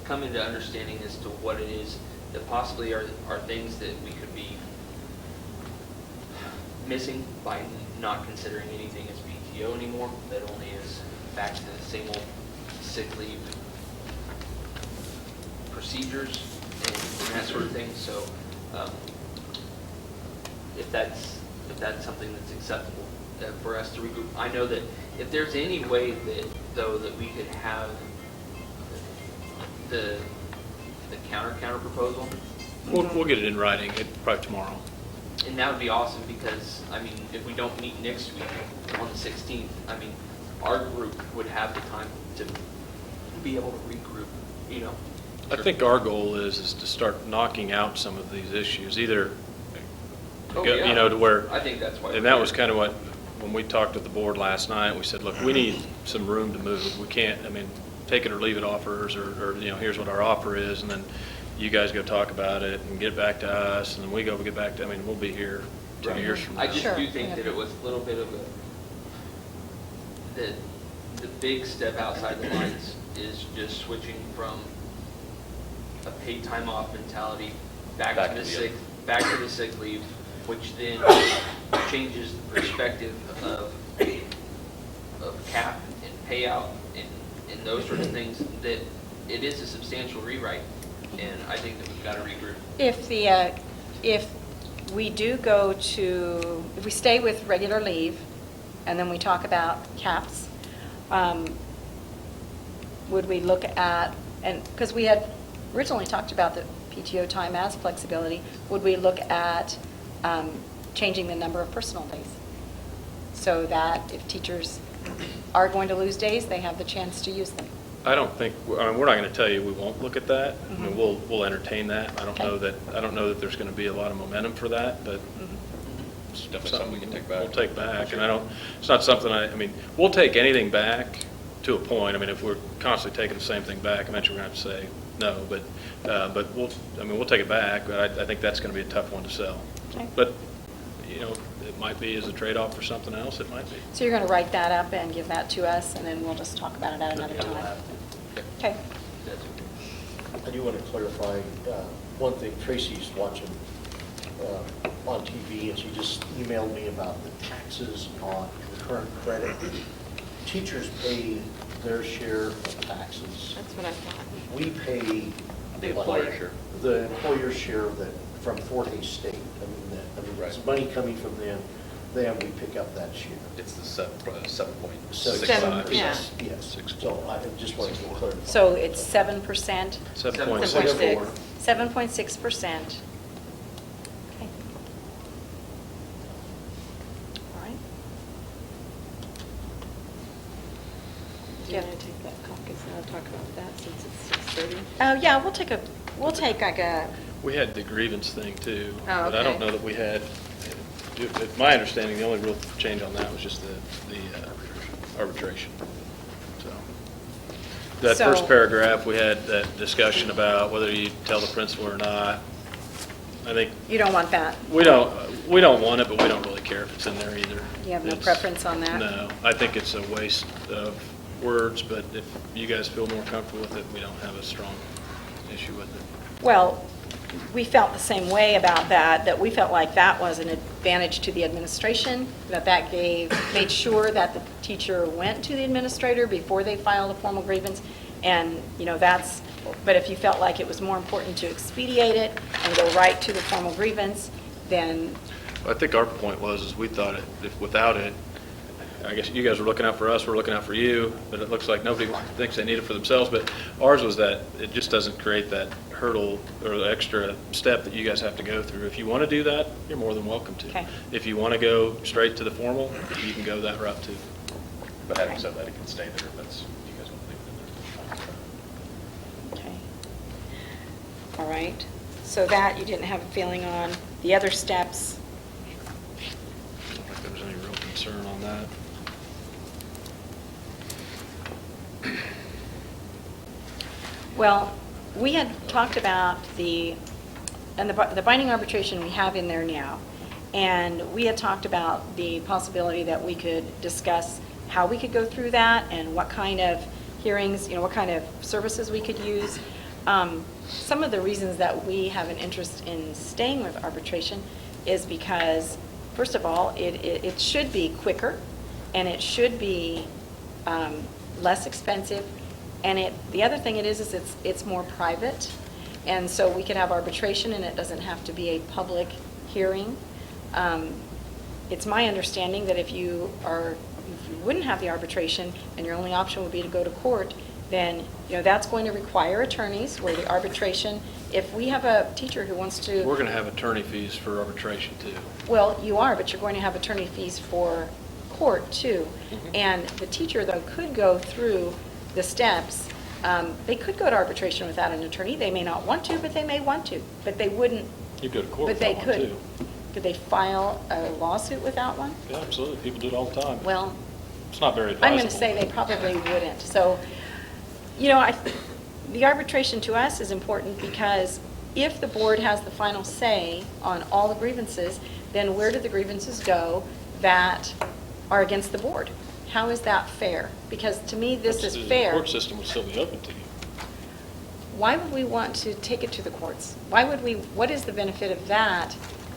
come into understanding as to what it is that possibly are things that we could be missing by not considering anything as PTO anymore, that only is back to the same old sick leave procedures and that sort of thing. So if that's something that's acceptable for us to regroup, I know that if there's any way that we could have the counter proposal. We'll get it in writing, probably tomorrow. And that would be awesome because, I mean, if we don't meet next week on the 16th, I mean, our group would have the time to be able to regroup, you know. I think our goal is to start knocking out some of these issues, either, Oh, you yeah. know, to where. I think that's why. And that was kind of what, when we talked with the board last night, we said, look, we need some room to move. We can't, I mean, take it or leave it offers, or, you know, here's what our offer is, and then you guys go talk about it and get back to us, and then we go get back to, I mean, we'll be here 2 years from now. I just Sure. do think that it was a little bit of the big step outside the lines is just switching from a paid time off mentality back to the sick leave, which then changes the perspective of cap and payout and those sort of things, that it is a substantial rewrite, and I think that we've got to regroup. If we do go to, if we stay with regular leave, and then we talk about caps, would we look at, and, because we had originally talked about the PTO time as flexibility, would we look at changing the number of personal days? So that if teachers are going to lose days, they have the chance to use them. I don't think, I mean, we're not going to tell you we won't look at that. I mean, we'll entertain that. I don't Okay. know that there's going to be a lot of momentum for that, but it's Definitely something we can take back. We'll take back, and it's not something I mean, we'll take anything back to a point. I mean, if we're constantly taking the same thing back, eventually we're going to have to say no, but we'll take it back, but I think that's going to be a tough one to sell. Okay. But, you know, it might be as a trade-off for something else, it might be. So you're going to write that up and give that to us, and then we'll just talk about it at another time. Okay. I do want to clarify one thing. Tracy's watching on TV, and she just emailed me about the taxes on concurrent credit. Teachers pay their share of taxes. That's what I thought. We pay The employer share. The employer share from Fort Hays State. Right. It's money coming from them. Then we pick up that share. It's the 7.65. Yeah. Yes. So I just wanted to clarify. So it's 7%? 7.64. 7.6%. Okay. All right. Do you want to take that caucus and talk about that since it's 6:30? Oh, yeah, we'll take like a, We had the grievance thing too, Oh, but I don't okay. know that we had, my understanding, the only real change on that was just the arbitration. So that So- first paragraph, we had that discussion about whether you tell the principal or not. I think you don't want that? we don't want it, but we don't really care if it's in there either. You have no It's- preference on that? No, I think it's a waste of words, but if you guys feel more comfortable with it, we don't have a strong issue with it. Well, we felt the same way about that we felt like that was an advantage to the administration, that made sure that the teacher went to the administrator before they filed a formal grievance. And, you know, but if you felt like it was more important to expedite it and go right to the formal grievance, then. I think our point is we thought if without it, I guess you guys were looking out for us, we're looking out for you, but it looks like nobody thinks they need it for themselves. But ours was that it just doesn't create that hurdle or the extra step that you guys have to go through. If you want to do that, you're more than welcome to. Okay. If you want to go straight to the formal, you can go that route too. But having said that, it can stay there if that's, you guys want to leave it in there. Okay. All right. So that you didn't have a feeling on. The other steps, I don't think there was any real concern on that. well, we had talked about the binding arbitration we have in there now. And we had talked about the possibility that we could discuss how we could go through that and what kind of hearings, you know, what kind of services we could use. Some of the reasons that we have an interest in staying with arbitration is because, first of all, it should be quicker, and it should be less expensive. And the other thing it is it's more private. And so we could have arbitration, and it doesn't have to be a public hearing. It's my understanding that if you wouldn't have the arbitration and your only option would be to go to court, then, that's going to require attorneys where the arbitration, if we have a teacher who wants to. We're going to have attorney fees for arbitration too. Well, you are, but you're going to have attorney fees for court too. And the teacher, though, could go through the steps. They could go to arbitration without an attorney. They may not want to, but they may want to. But they wouldn't. You go to court But they without one could. too. Could they file a lawsuit without one? Yeah, absolutely. People do it all the time. Well, It's not very advisable. I'm going to say they probably wouldn't. So, the arbitration to us is important because if the board has the final say on all the grievances, then where do the grievances go that are against the board? How is that fair? Because to me, this is fair. The court system would still be open to you. Why would we want to take it to the courts? What is the benefit of that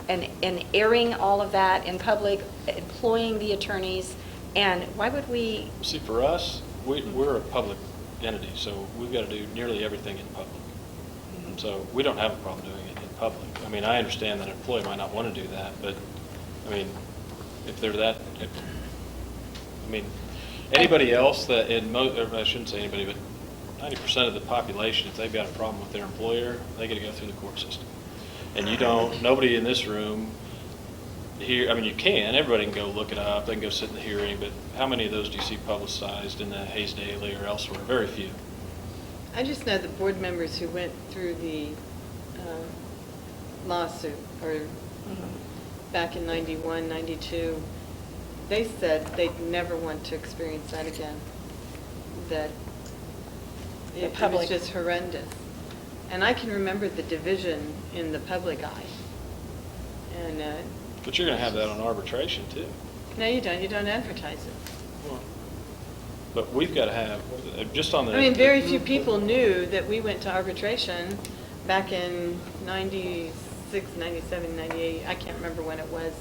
and airing all of that in public, employing the attorneys, and why would we? See, for us, we're a public entity, so we've got to do nearly everything in public. And so we don't have a problem doing it in public. I mean, I understand that an employee might not want to do that, but, I mean, if they're that, anybody else that I shouldn't say anybody, but 90% of the population, if they've got a problem with their employer, they got to go through the court system. And nobody in this room here, you can, everybody can go look it up, they can go sit in the hearing, but how many of those do you see publicized in the Hayes Daily or elsewhere? Very few. I just know the board members who went through the lawsuit, or back in 91, 92, they said they'd never want to experience that again, that it was just horrendous. And I can remember the division in the public eye. And But you're going to have that on arbitration too. no, you don't. You don't advertise it. Well, but we've got to have, just on the. I mean, very few people knew that we went to arbitration back in 96, 97, 98. I can't remember when it was.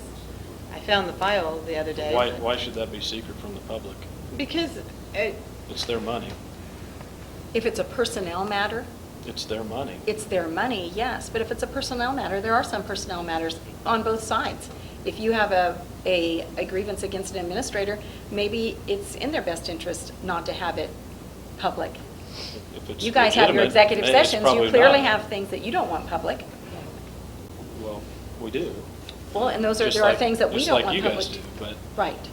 I found the file the other day. Why should that be secret from the public? Because It's their money. If it's a personnel matter, It's their money. it's their money, yes. But if it's a personnel matter, there are some personnel matters on both sides. If you have a grievance against an administrator, maybe it's in their best interest not to have it public. If it's You guys have your legitimate, executive it's sessions, you probably clearly not. have things that you don't want public. Well, we do. Well, and there Just are like- things that we just don't like want you public. guys do, but. Right.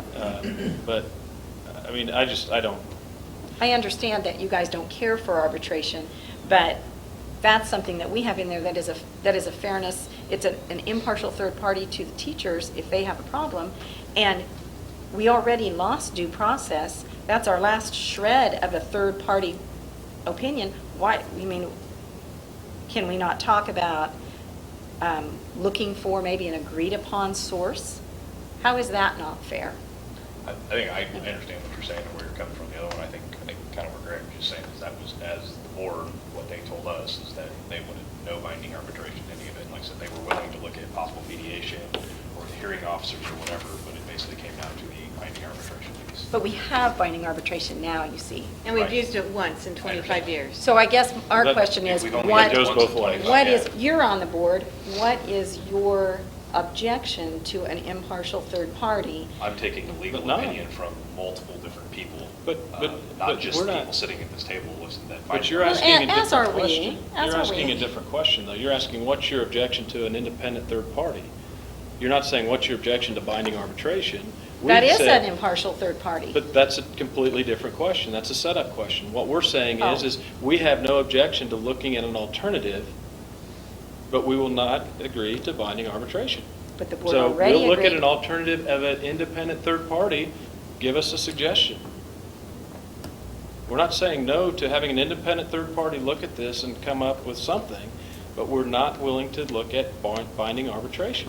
But, I don't. I understand that you guys don't care for arbitration, but that's something that we have in there that is a fairness. It's an impartial third party to the teachers if they have a problem. And we already lost due process. That's our last shred of a third party opinion. Can we not talk about looking for maybe an agreed upon source? How is that not fair? I think I understand what you're saying and where you're coming from. The other one, I think kind of what Greg was just saying is that was, as the board, what they told us is that they wanted no binding arbitration in any of it. Like I said, they were willing to look at possible mediation or the hearing officers or whatever, but it basically came down to the binding arbitration piece. But we have binding arbitration now, you see. and we've Right. used it once in 25 years. So I guess our That- question is, We've only what, had goes once in both ways. 25, what yeah. is, you're on the board, what is your objection to an impartial third party? I'm taking a legal But no. opinion from multiple different people. But not just we're not- people sitting at this table listening that. But you're Well, asking a as are different we. question. As You're are asking we. a different question, though. You're asking, what's your objection to an independent third party? You're not saying, what's your objection to binding arbitration? That We've is said- an impartial third party. But that's a completely different question. That's a setup question. What we're saying Oh. is we have no objection to looking at an alternative, but we will not agree to binding arbitration. But the board So already we'll look at agreed. an alternative of an independent third party. Give us a suggestion. We're not saying no to having an independent third party look at this and come up with something, but we're not willing to look at binding arbitration.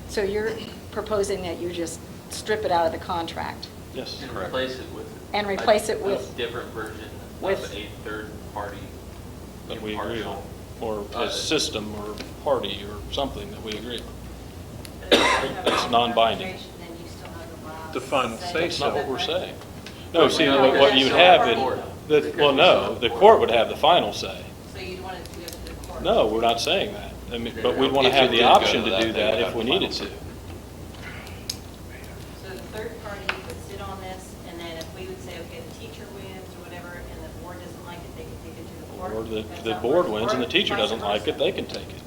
So you're proposing that you just strip it out of the contract? Yes. And replace it with. And replace it a with- different version with- of a third party. That we agree on, impartial. or a system or party or something that we agree on. But if you have That's non-binding. arbitration, then you still have the last Define say. say That's not what we're Right? saying. No, see, No, what you'd because have, it's still well, no, the court would have the final say. So you'd want it to go to the court? No, we're not saying that. But we'd want to If have it the did go option to to that, do they that would if have we the final needed to. say. third party would sit on this, and then if we would say, okay, the teacher wins or whatever, and the board doesn't like it, they can take it to the board? Or That's the not board worth- wins and or the teacher vice doesn't like it, versa. they can take it.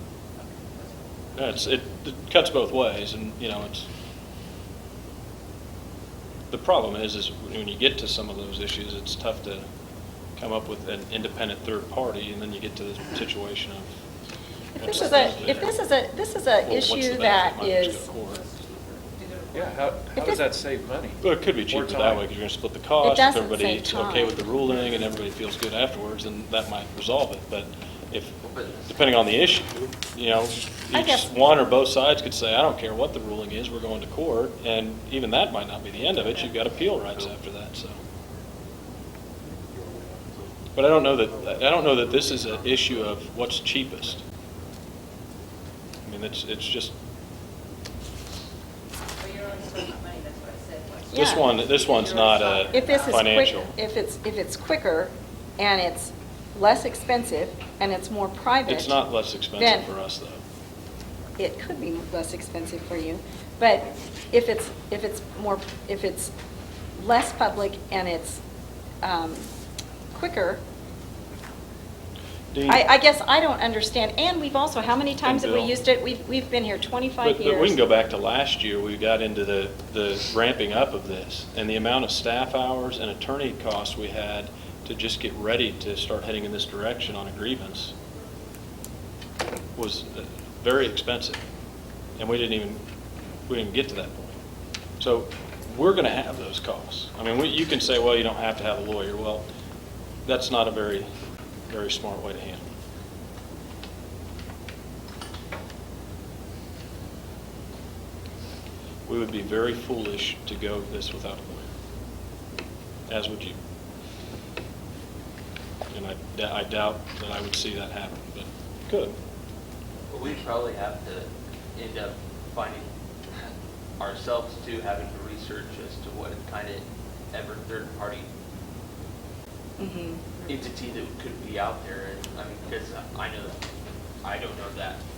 Yeah, it cuts both ways, and, you know, the problem is when you get to some of those issues, it's tough to come up with an independent third party, and then you get to the situation of. If what's this is the a, benefit? if this is a, this is Well, a what's the issue benefit? that Might as well is, just go to court. Yeah, how this- does that save money? Well, it could be Or cheaper that time? way, because you're going to split the cost. If doesn't everybody's save okay time. with the ruling and everybody feels good afterwards, then that might resolve it. But if, But- depending on the issue, you know, I each guess- one or both sides could say, I don't care what the ruling is, we're going to court, and even that might not be the end of it. You've got appeal rights after that, so. But I don't know that this is an issue of what's cheapest. I mean, it's just, But you're only talking about money, that's what I said. What's- Yeah. this one's not a if this is quick, financial. if it's quicker and it's less expensive and it's more private. It's not less expensive then- for us, though. It could be less expensive for you, but if it's less public and it's quicker, Dean? I guess I don't understand. And we've also, how many times have we Bill. used it? We've been here 25 years. But we can go back to last year, we got into the ramping up of this, and the amount of staff hours and attorney costs we had to just get ready to start heading in this direction on a grievance was very expensive, and we didn't even get to that point. So we're going to have those costs. I mean, you can say, well, you don't have to have a lawyer. Well, that's not a very, very smart way to handle it. We would be very foolish to go this without a lawyer, as would you. And I doubt that I would see that happen, but could. Well, we probably have to end up finding ourselves too, having to research as to what kind of ever third-party Mhm. entity that could be out there. And I mean, because I know, I don't know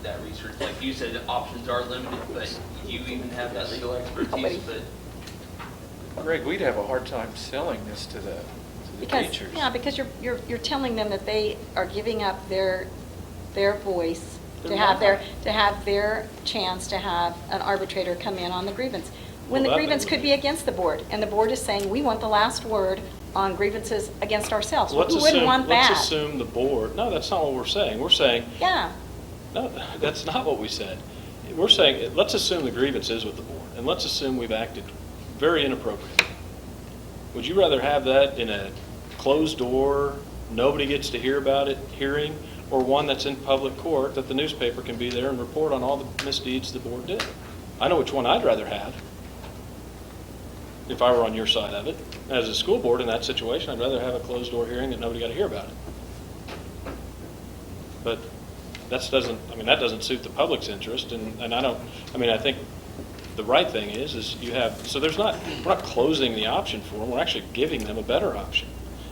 that research. Like you said, the options are limited, but you even have that legal expertise, but Greg, we'd have a hard time selling this to the Because, teachers. yeah, because you're telling them that they are giving up their voice to have their chance to have an arbitrator come in on the grievance. When the Well, that grievance would could be- be against the board, and the board is saying, we want the last word on grievances against ourselves. Who Let's wouldn't assume, want that? let's assume the board, no, that's not what we're saying. We're saying, Yeah, no, that's not what we said. We're saying, let's assume the grievance is with the board, and let's assume we've acted very inappropriately. Would you rather have that in a closed door, nobody gets to hear about it, hearing, or one that's in public court that the newspaper can be there and report on all the misdeeds the board did? I know which one I'd rather have if I were on your side of it. As a school board in that situation, I'd rather have a closed door hearing that nobody got to hear about it. But that doesn't suit the public's interest, and I think the right thing is you have, so we're not closing the option for them, we're actually giving them a better option.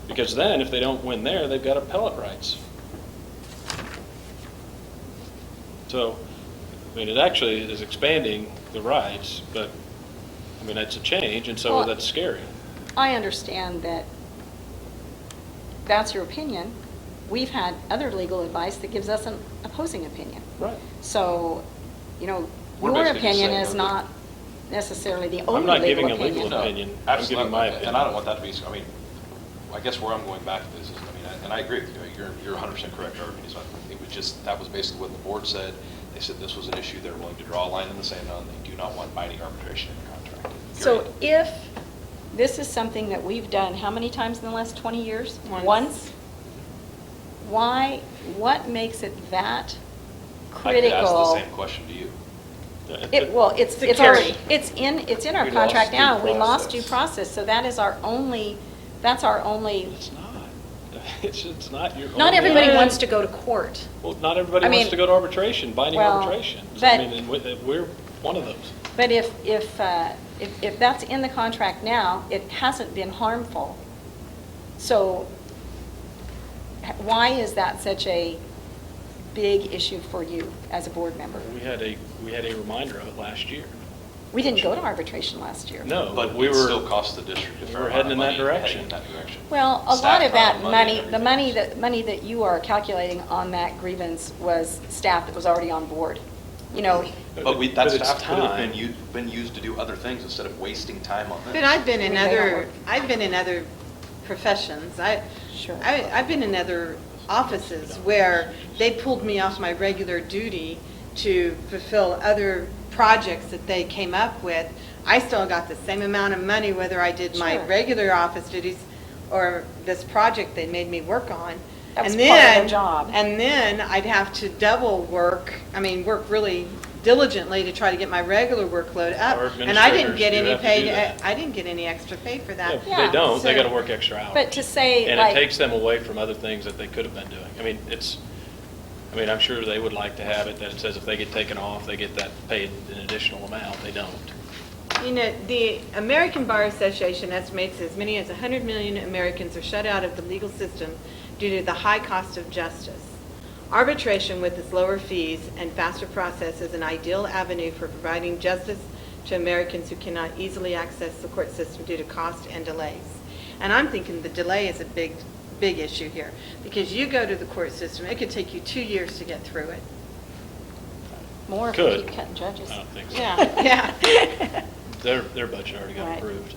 Because then, if they don't win there, they've got appellate rights. So, I mean, it actually is expanding the rights, but, I mean, it's a change, and so Well, that's scary. I understand that that's your opinion. We've had other legal advice that gives us an opposing opinion. Right. So, We're your basically just opinion saying is that- not necessarily the I'm only not legal giving a legal opinion. opinion. I'm Absolutely. giving my opinion. And I don't want that to be, I guess where I'm going back to this is, and I agree with you, you're 100% correct, Irving. It was just, that was basically what the board said. They said this was an issue they're willing to draw a line in the sand on. They do not want binding arbitration in the contract. So Period. if this is something that we've done, how many times in the last 20 years? Once? Why, what makes it that I could ask the critical? same question to you. It's Security. already, it's in our We contract lost due now. We lost process. due process, so that is that's our only, It's not. It's not your. not only everybody option. wants to go to court. Well, not everybody I wants mean, to go to arbitration, binding well, arbitration. but- And we're one of those. But if that's in the contract now, it hasn't been harmful. So why is that such a big issue for you as a board member? We had a reminder of it last year. We didn't go to arbitration last year. No, But we it were. still cost the district a we fair were amount heading of in that money, direction. heading in that direction. Well, a lot Staff of that time, and money, the everything. money that you are calculating on that grievance was staff that was already on board. You know, But that But it's staff could have time. been used to do other things instead of wasting time on this. But I've been in I mean, they don't other, work. I've been in other professions. Sure. I've been in other offices where they pulled me off my regular duty to fulfill other projects that they came up with. I still got the same amount of money whether I did my Sure. regular office duties or this project they made me work on. That was And part of their then- job. And then I'd have to double work, work really diligently to try to get my regular workload up. Our And I didn't administrators get do any have to do paid, that. I didn't get any extra pay for that. Yeah, They don't, they So- gotta work extra hours. But to say, And like- it takes them away from other things that they could have been doing. I'm sure they would like to have it that it says if they get taken off, they get that paid an additional amount. They don't. You know, the American Bar Association estimates as many as 100 million Americans are shut out of the legal system due to the high cost of justice. Arbitration with its lower fees and faster process is an ideal avenue for providing justice to Americans who cannot easily access the court system due to cost and delays. And I'm thinking the delay is a big issue here, because you go to the court system, it could take you 2 years to get through it. more if we Could. keep cutting judges. I don't think so. Yeah. Their budget already got Right. approved.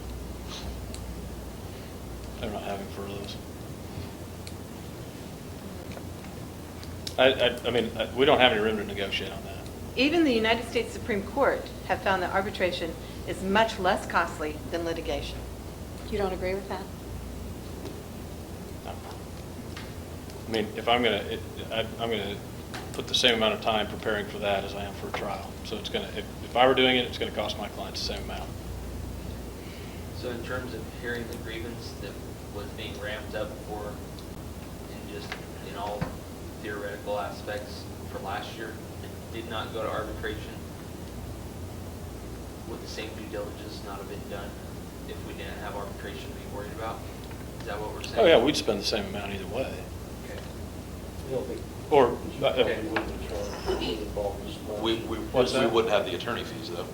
They're not having furloughs. We don't have any room to negotiate on that. Even the United States Supreme Court have found that arbitration is much less costly than litigation. You don't agree with that? No. If I'm gonna put the same amount of time preparing for that as I am for a trial. So if I were doing it, it's gonna cost my clients the same amount. So in terms of hearing the grievance that was being ramped up for, in just, in all theoretical aspects for last year, it did not go to arbitration, would the same due diligence not have been done if we didn't have arbitration to be worried about? Is that what we're saying? Oh, yeah, we'd spend the same amount either way. Okay. You don't think Or, you wouldn't charge involved as much? We What's that? wouldn't have the attorney fees, though.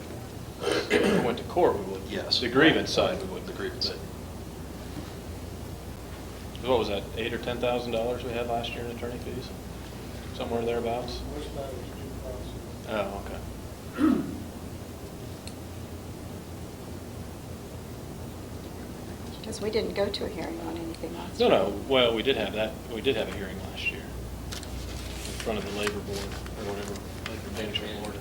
if we went to court, we would. Yes. The grievance side, we would. The grievance. What was that, $8,000 or $10,000 we had last year in attorney fees? Somewhere thereabouts? Most of that was due process. Oh, okay. Because we didn't go to a hearing on anything last No, year. no, well, we did have that, we did have a hearing last year in front of the labor board, or whatever, labor management board.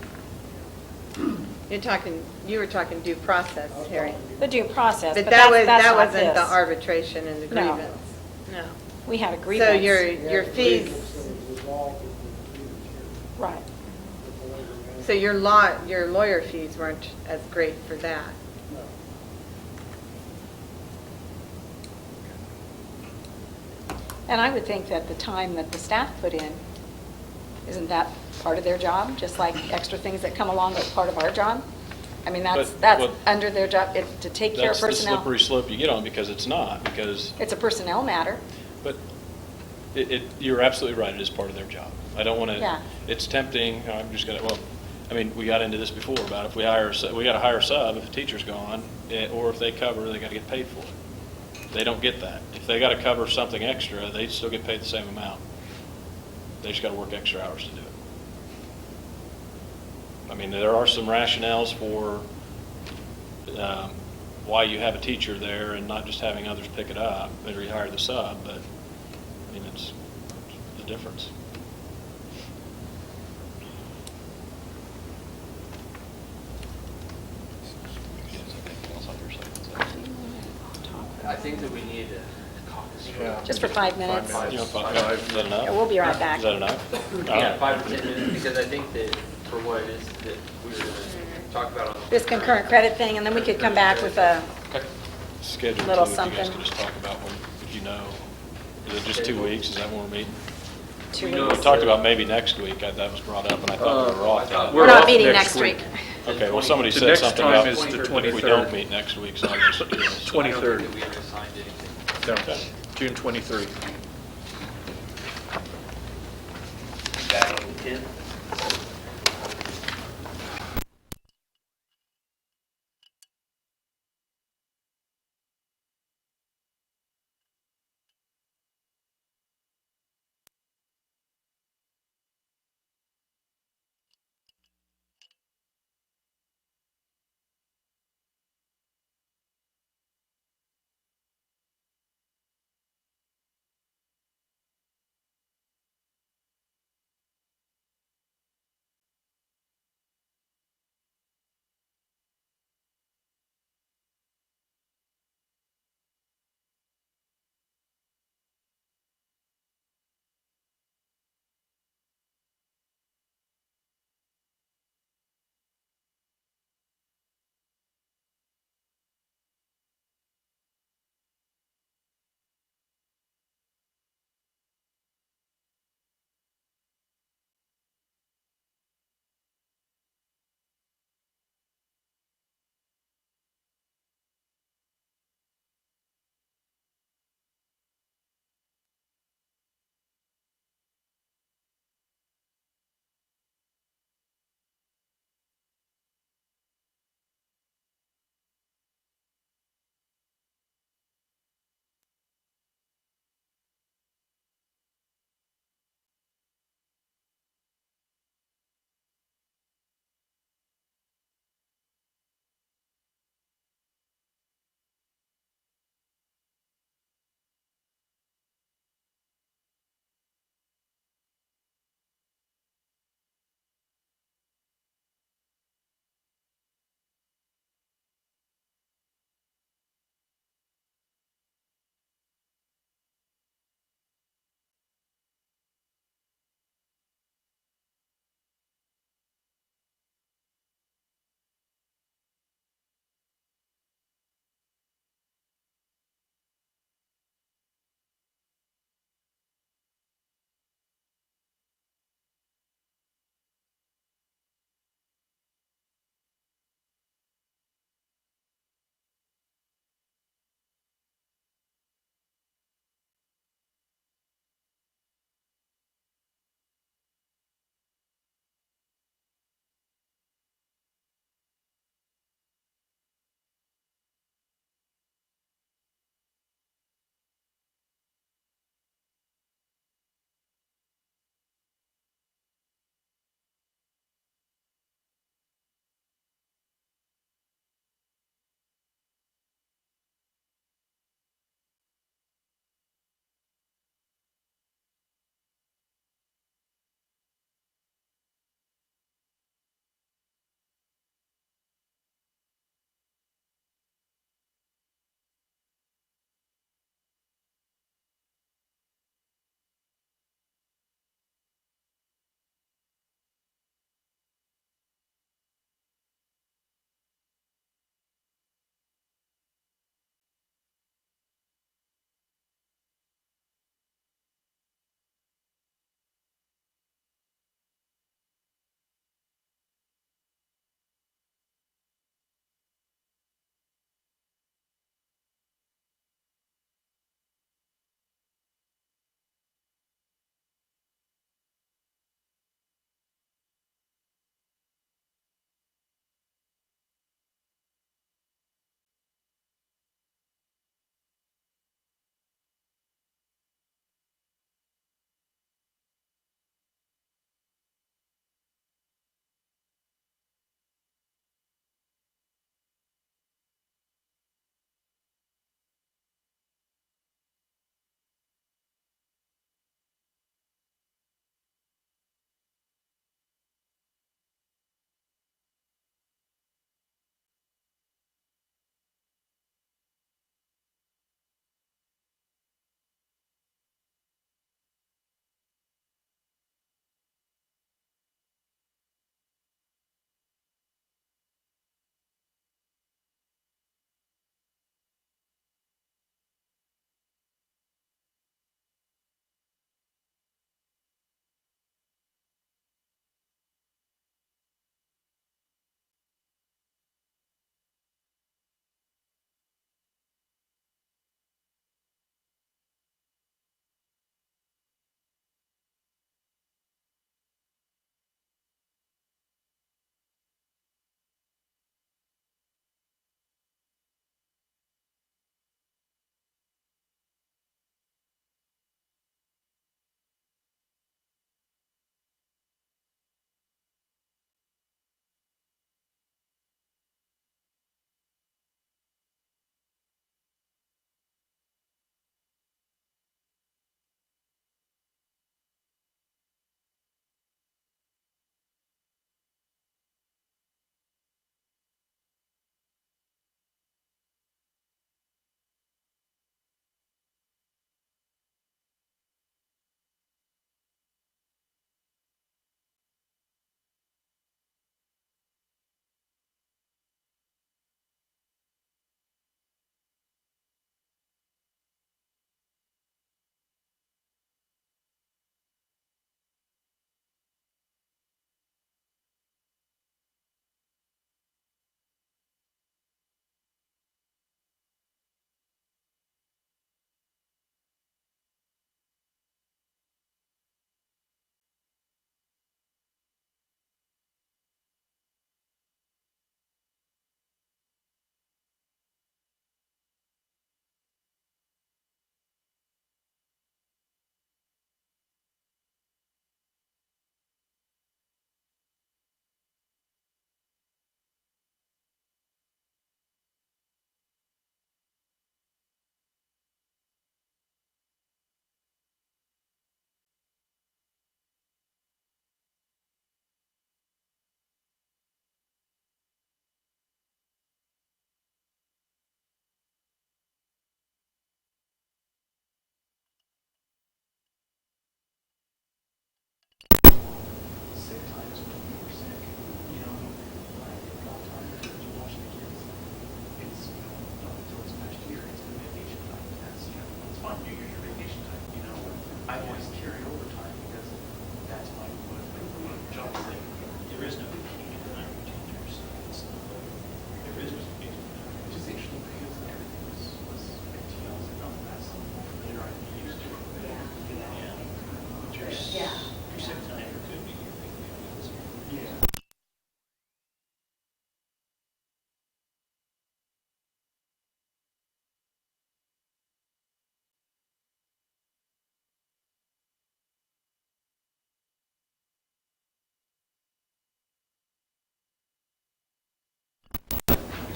You were talking due process, Harry. The due process, But but that that's not wasn't the this. arbitration and the No. grievance. No. We had a grievance. So your Yeah, the fees, grievance that was resolved with the grievance here, Right. with the labor management. so your lawyer fees weren't as great for that. No. And I would think that the time that the staff put in, isn't that part of their job? Just like extra things that come along that's part of our job? That's But what- under their job, to take care of That's the personnel. slippery slope you get on, because it's not, because, It's a personnel matter. but you're absolutely right, it is part of their job. I don't want to, Yeah. it's tempting, I'm just going to, we got into this before about if we got to hire a sub if a teacher's gone, or if they cover, they got to get paid for it. They don't get that. If they got to cover something extra, they still get paid the same amount. They just got to work extra hours to do it. There are some rationales for why you have a teacher there and not just having others pick it up, or you hire the sub, but, it's the difference. I think that we need a caucus. Yeah. Just for 5 minutes. You know, is that enough? Yeah, we'll be right back. Is that enough? Yeah, 5 or 10 minutes, because I think that for what it is that we were going to talk about on. This concurrent credit thing, and then we could come back with a, Schedule too, Little if you guys something. could just talk about when, if you know, is it just 2 weeks, is that when we're meeting? 2 We We know weeks. talked about maybe next week, that was brought up, and I thought we were off that. We're not off meeting next next week. Okay, well, somebody The said next something time about is the if we 23rd. don't meet next week, so I'm just curious. I don't 23rd. think that we ever signed anything. No, Okay. June 23. Back on the 10th.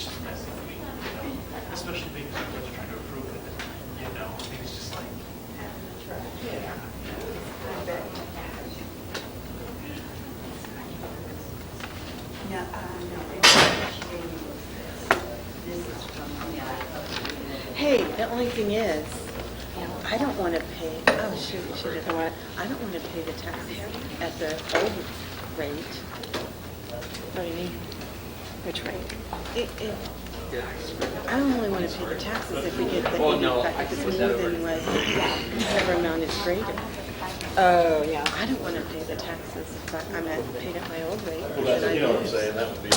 it's just messy, especially because I was trying to approve it, I mean, it's just like, Hey, the only thing is, I don't want to pay, oh, shoot, I don't want to pay the taxes at the old rate. What do you mean? Which rate? I only want to pay the taxes if we get the Oh, no, 85, I if it's can put more that over. than whatever amount is greater. Oh, yeah. I don't want to pay the taxes if I'm paid at my old rate. Well, that's, you know what I'm saying, that would be.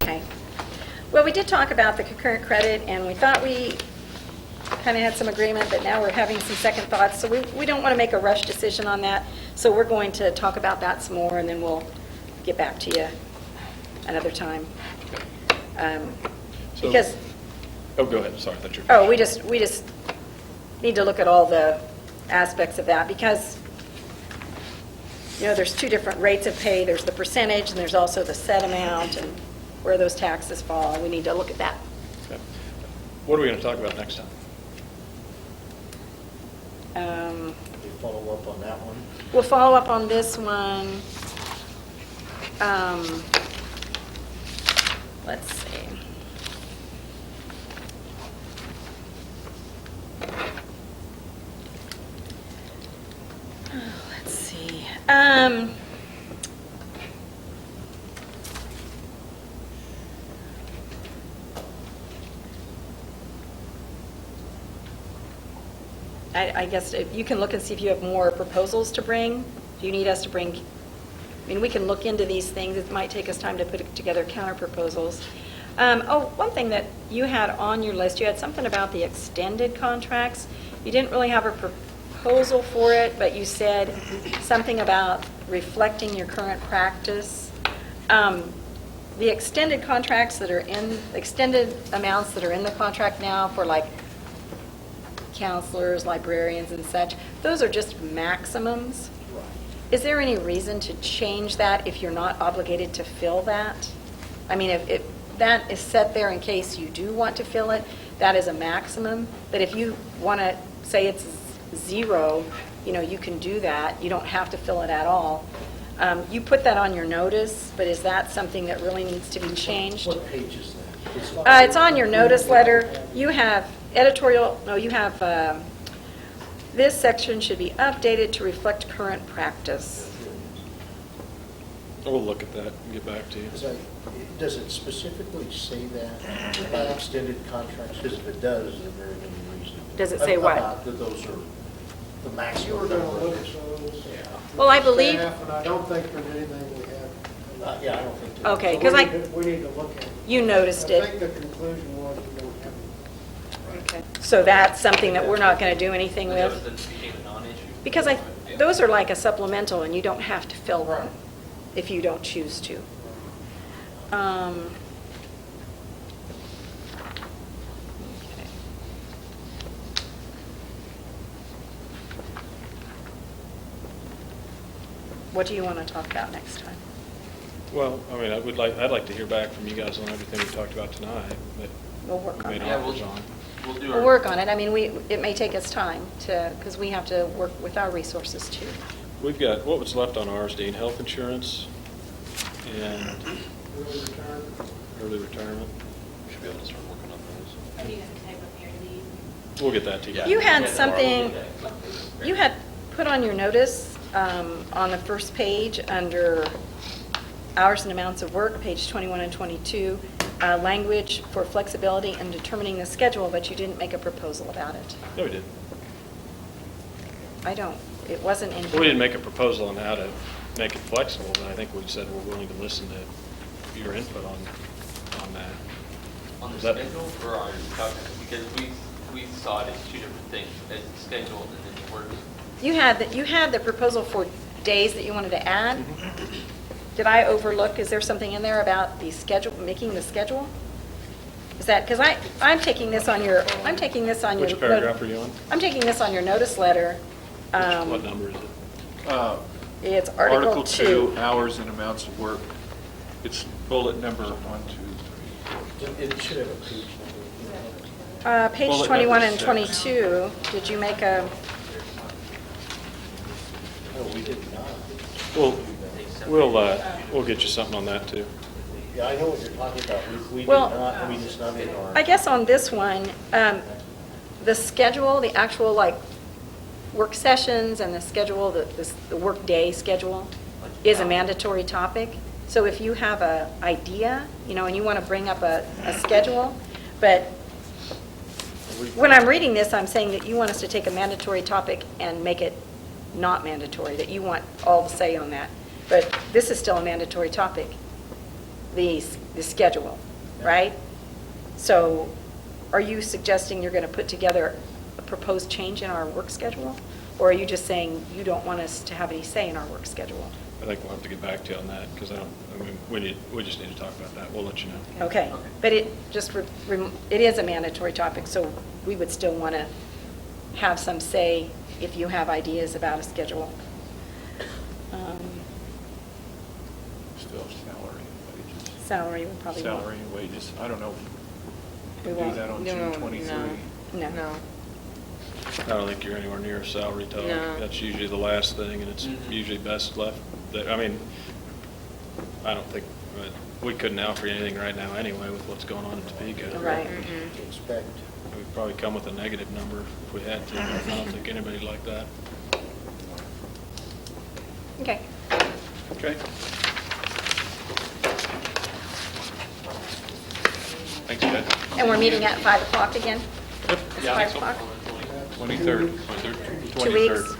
Okay. Well, we did talk about the concurrent credit, and we thought we kind of had some agreement, but now we're having some second thoughts. So we don't want to make a rush decision on that. So we're going to talk about that some more, and then we'll get back to you another time. So- Because, Oh, go ahead, sorry, I thought you were. oh, we just need to look at all the aspects of that, because, there's two different rates of pay. There's the percentage, and there's also the set amount, and where those taxes fall. We need to look at that. Okay. What are we going to talk about next time? You follow up on that one? We'll follow up on this one. Let's see. Let's see. I guess if you can look and see if you have more proposals to bring. Do you need us to bring, we can look into these things. It might take us time to put together counter proposals. One thing that you had on your list, you had something about the extended contracts. You didn't really have a proposal for it, but you said something about reflecting your current practice. The extended contracts that are extended amounts that are in the contract now for like counselors, librarians and such, those are just maximums. Is there any reason to change that if you're not obligated to fill that? I mean, if that is set there in case you do want to fill it, that is a maximum. But if you want to say it's 0, you can do that. You don't have to fill it at all. You put that on your notice, but is that something that really needs to be changed? What page is that? It's on your notice letter. You have this section should be updated to reflect current practice. We'll look at that and get back to you. Does it specifically say that about extended contracts? Because if it does, there are very many reasons. Does it say what? About that those are the You maximum. were going to number. look at those. Well, I believe, Staff, and I don't think there's anything we have. Yeah, I don't think. there is. okay, So because we need to look at it. you noticed I think it. the conclusion was we don't have it. Okay. So that's something that we're not going to do anything That with? became a non-issue? Because those are like a supplemental, and you don't have to fill them if you don't choose to. Okay. What do you want to talk about next time? Well, I'd like to hear back from you guys on everything we talked about tonight that We'll work on we made it. Yeah, offers on. We'll do We'll work on it. I mean, it may take us time because we have to work with our resources too. We've got, what was left on ours, Dean? Health insurance and Early retirement. early retirement. We should be able to start working on those. Are you going to type up your leave? We'll get that to you. You had Yeah, something, tomorrow we'll do you had put on your notice on the first page under hours and amounts of work, page 21 and 22, language for flexibility in determining the schedule, but you didn't make a proposal about it. No, we did. It wasn't in. We didn't make a proposal on how to make it flexible, but I think we said we're willing to listen to your input on that. On the Is that- schedule or on because we saw it as two different things, as the schedule and then the work. You had the proposal for days that you wanted to add. Did I overlook, is there something in there about the schedule, making the schedule? Is that, because I'm taking this on your, Which paragraph are you on? I'm taking this on your notice letter. What number is it? It's Article 2. Hours and amounts of work. It's bullet number 1, 2, 3. It should have a page number. Page Bullet 21 number and 6. 22, did you make a, No, we did not. We'll get you something on that, too. Yeah, I know what you're talking about. We did Well, not, we just not in our. I guess on this one, the schedule, the actual like work sessions and the schedule, the work day schedule is a mandatory topic. So if you have a idea, and you want to bring up a schedule, but when I'm reading this, I'm saying that you want us to take a mandatory topic and make it not mandatory, that you want all the say on that. But this is still a mandatory topic, the schedule, right? So are you suggesting you're going to put together a proposed change in our work schedule? Or are you just saying you don't want us to have any say in our work schedule? I think we'll have to get back to you on that, because we just need to talk about that. We'll let you know. Okay, but it is a mandatory topic, so we would still want to have some say if you have ideas about a schedule. Still salary and wages. Salary would probably. Salary and wages. I don't know. We We do won't. that on No, June 23. No. I don't think you're anywhere near salary talk. No. That's usually the last thing, and it's usually best left, I don't think, but we couldn't offer you anything right now anyway with what's going on in Topeka. Right. To expect. We'd probably come with a negative number if we had to. I don't think anybody'd like that. Okay. Okay. Thanks, Ted. And we're meeting at 5 o'clock again? Yep. It's 5 o'clock? 23rd. 2 weeks?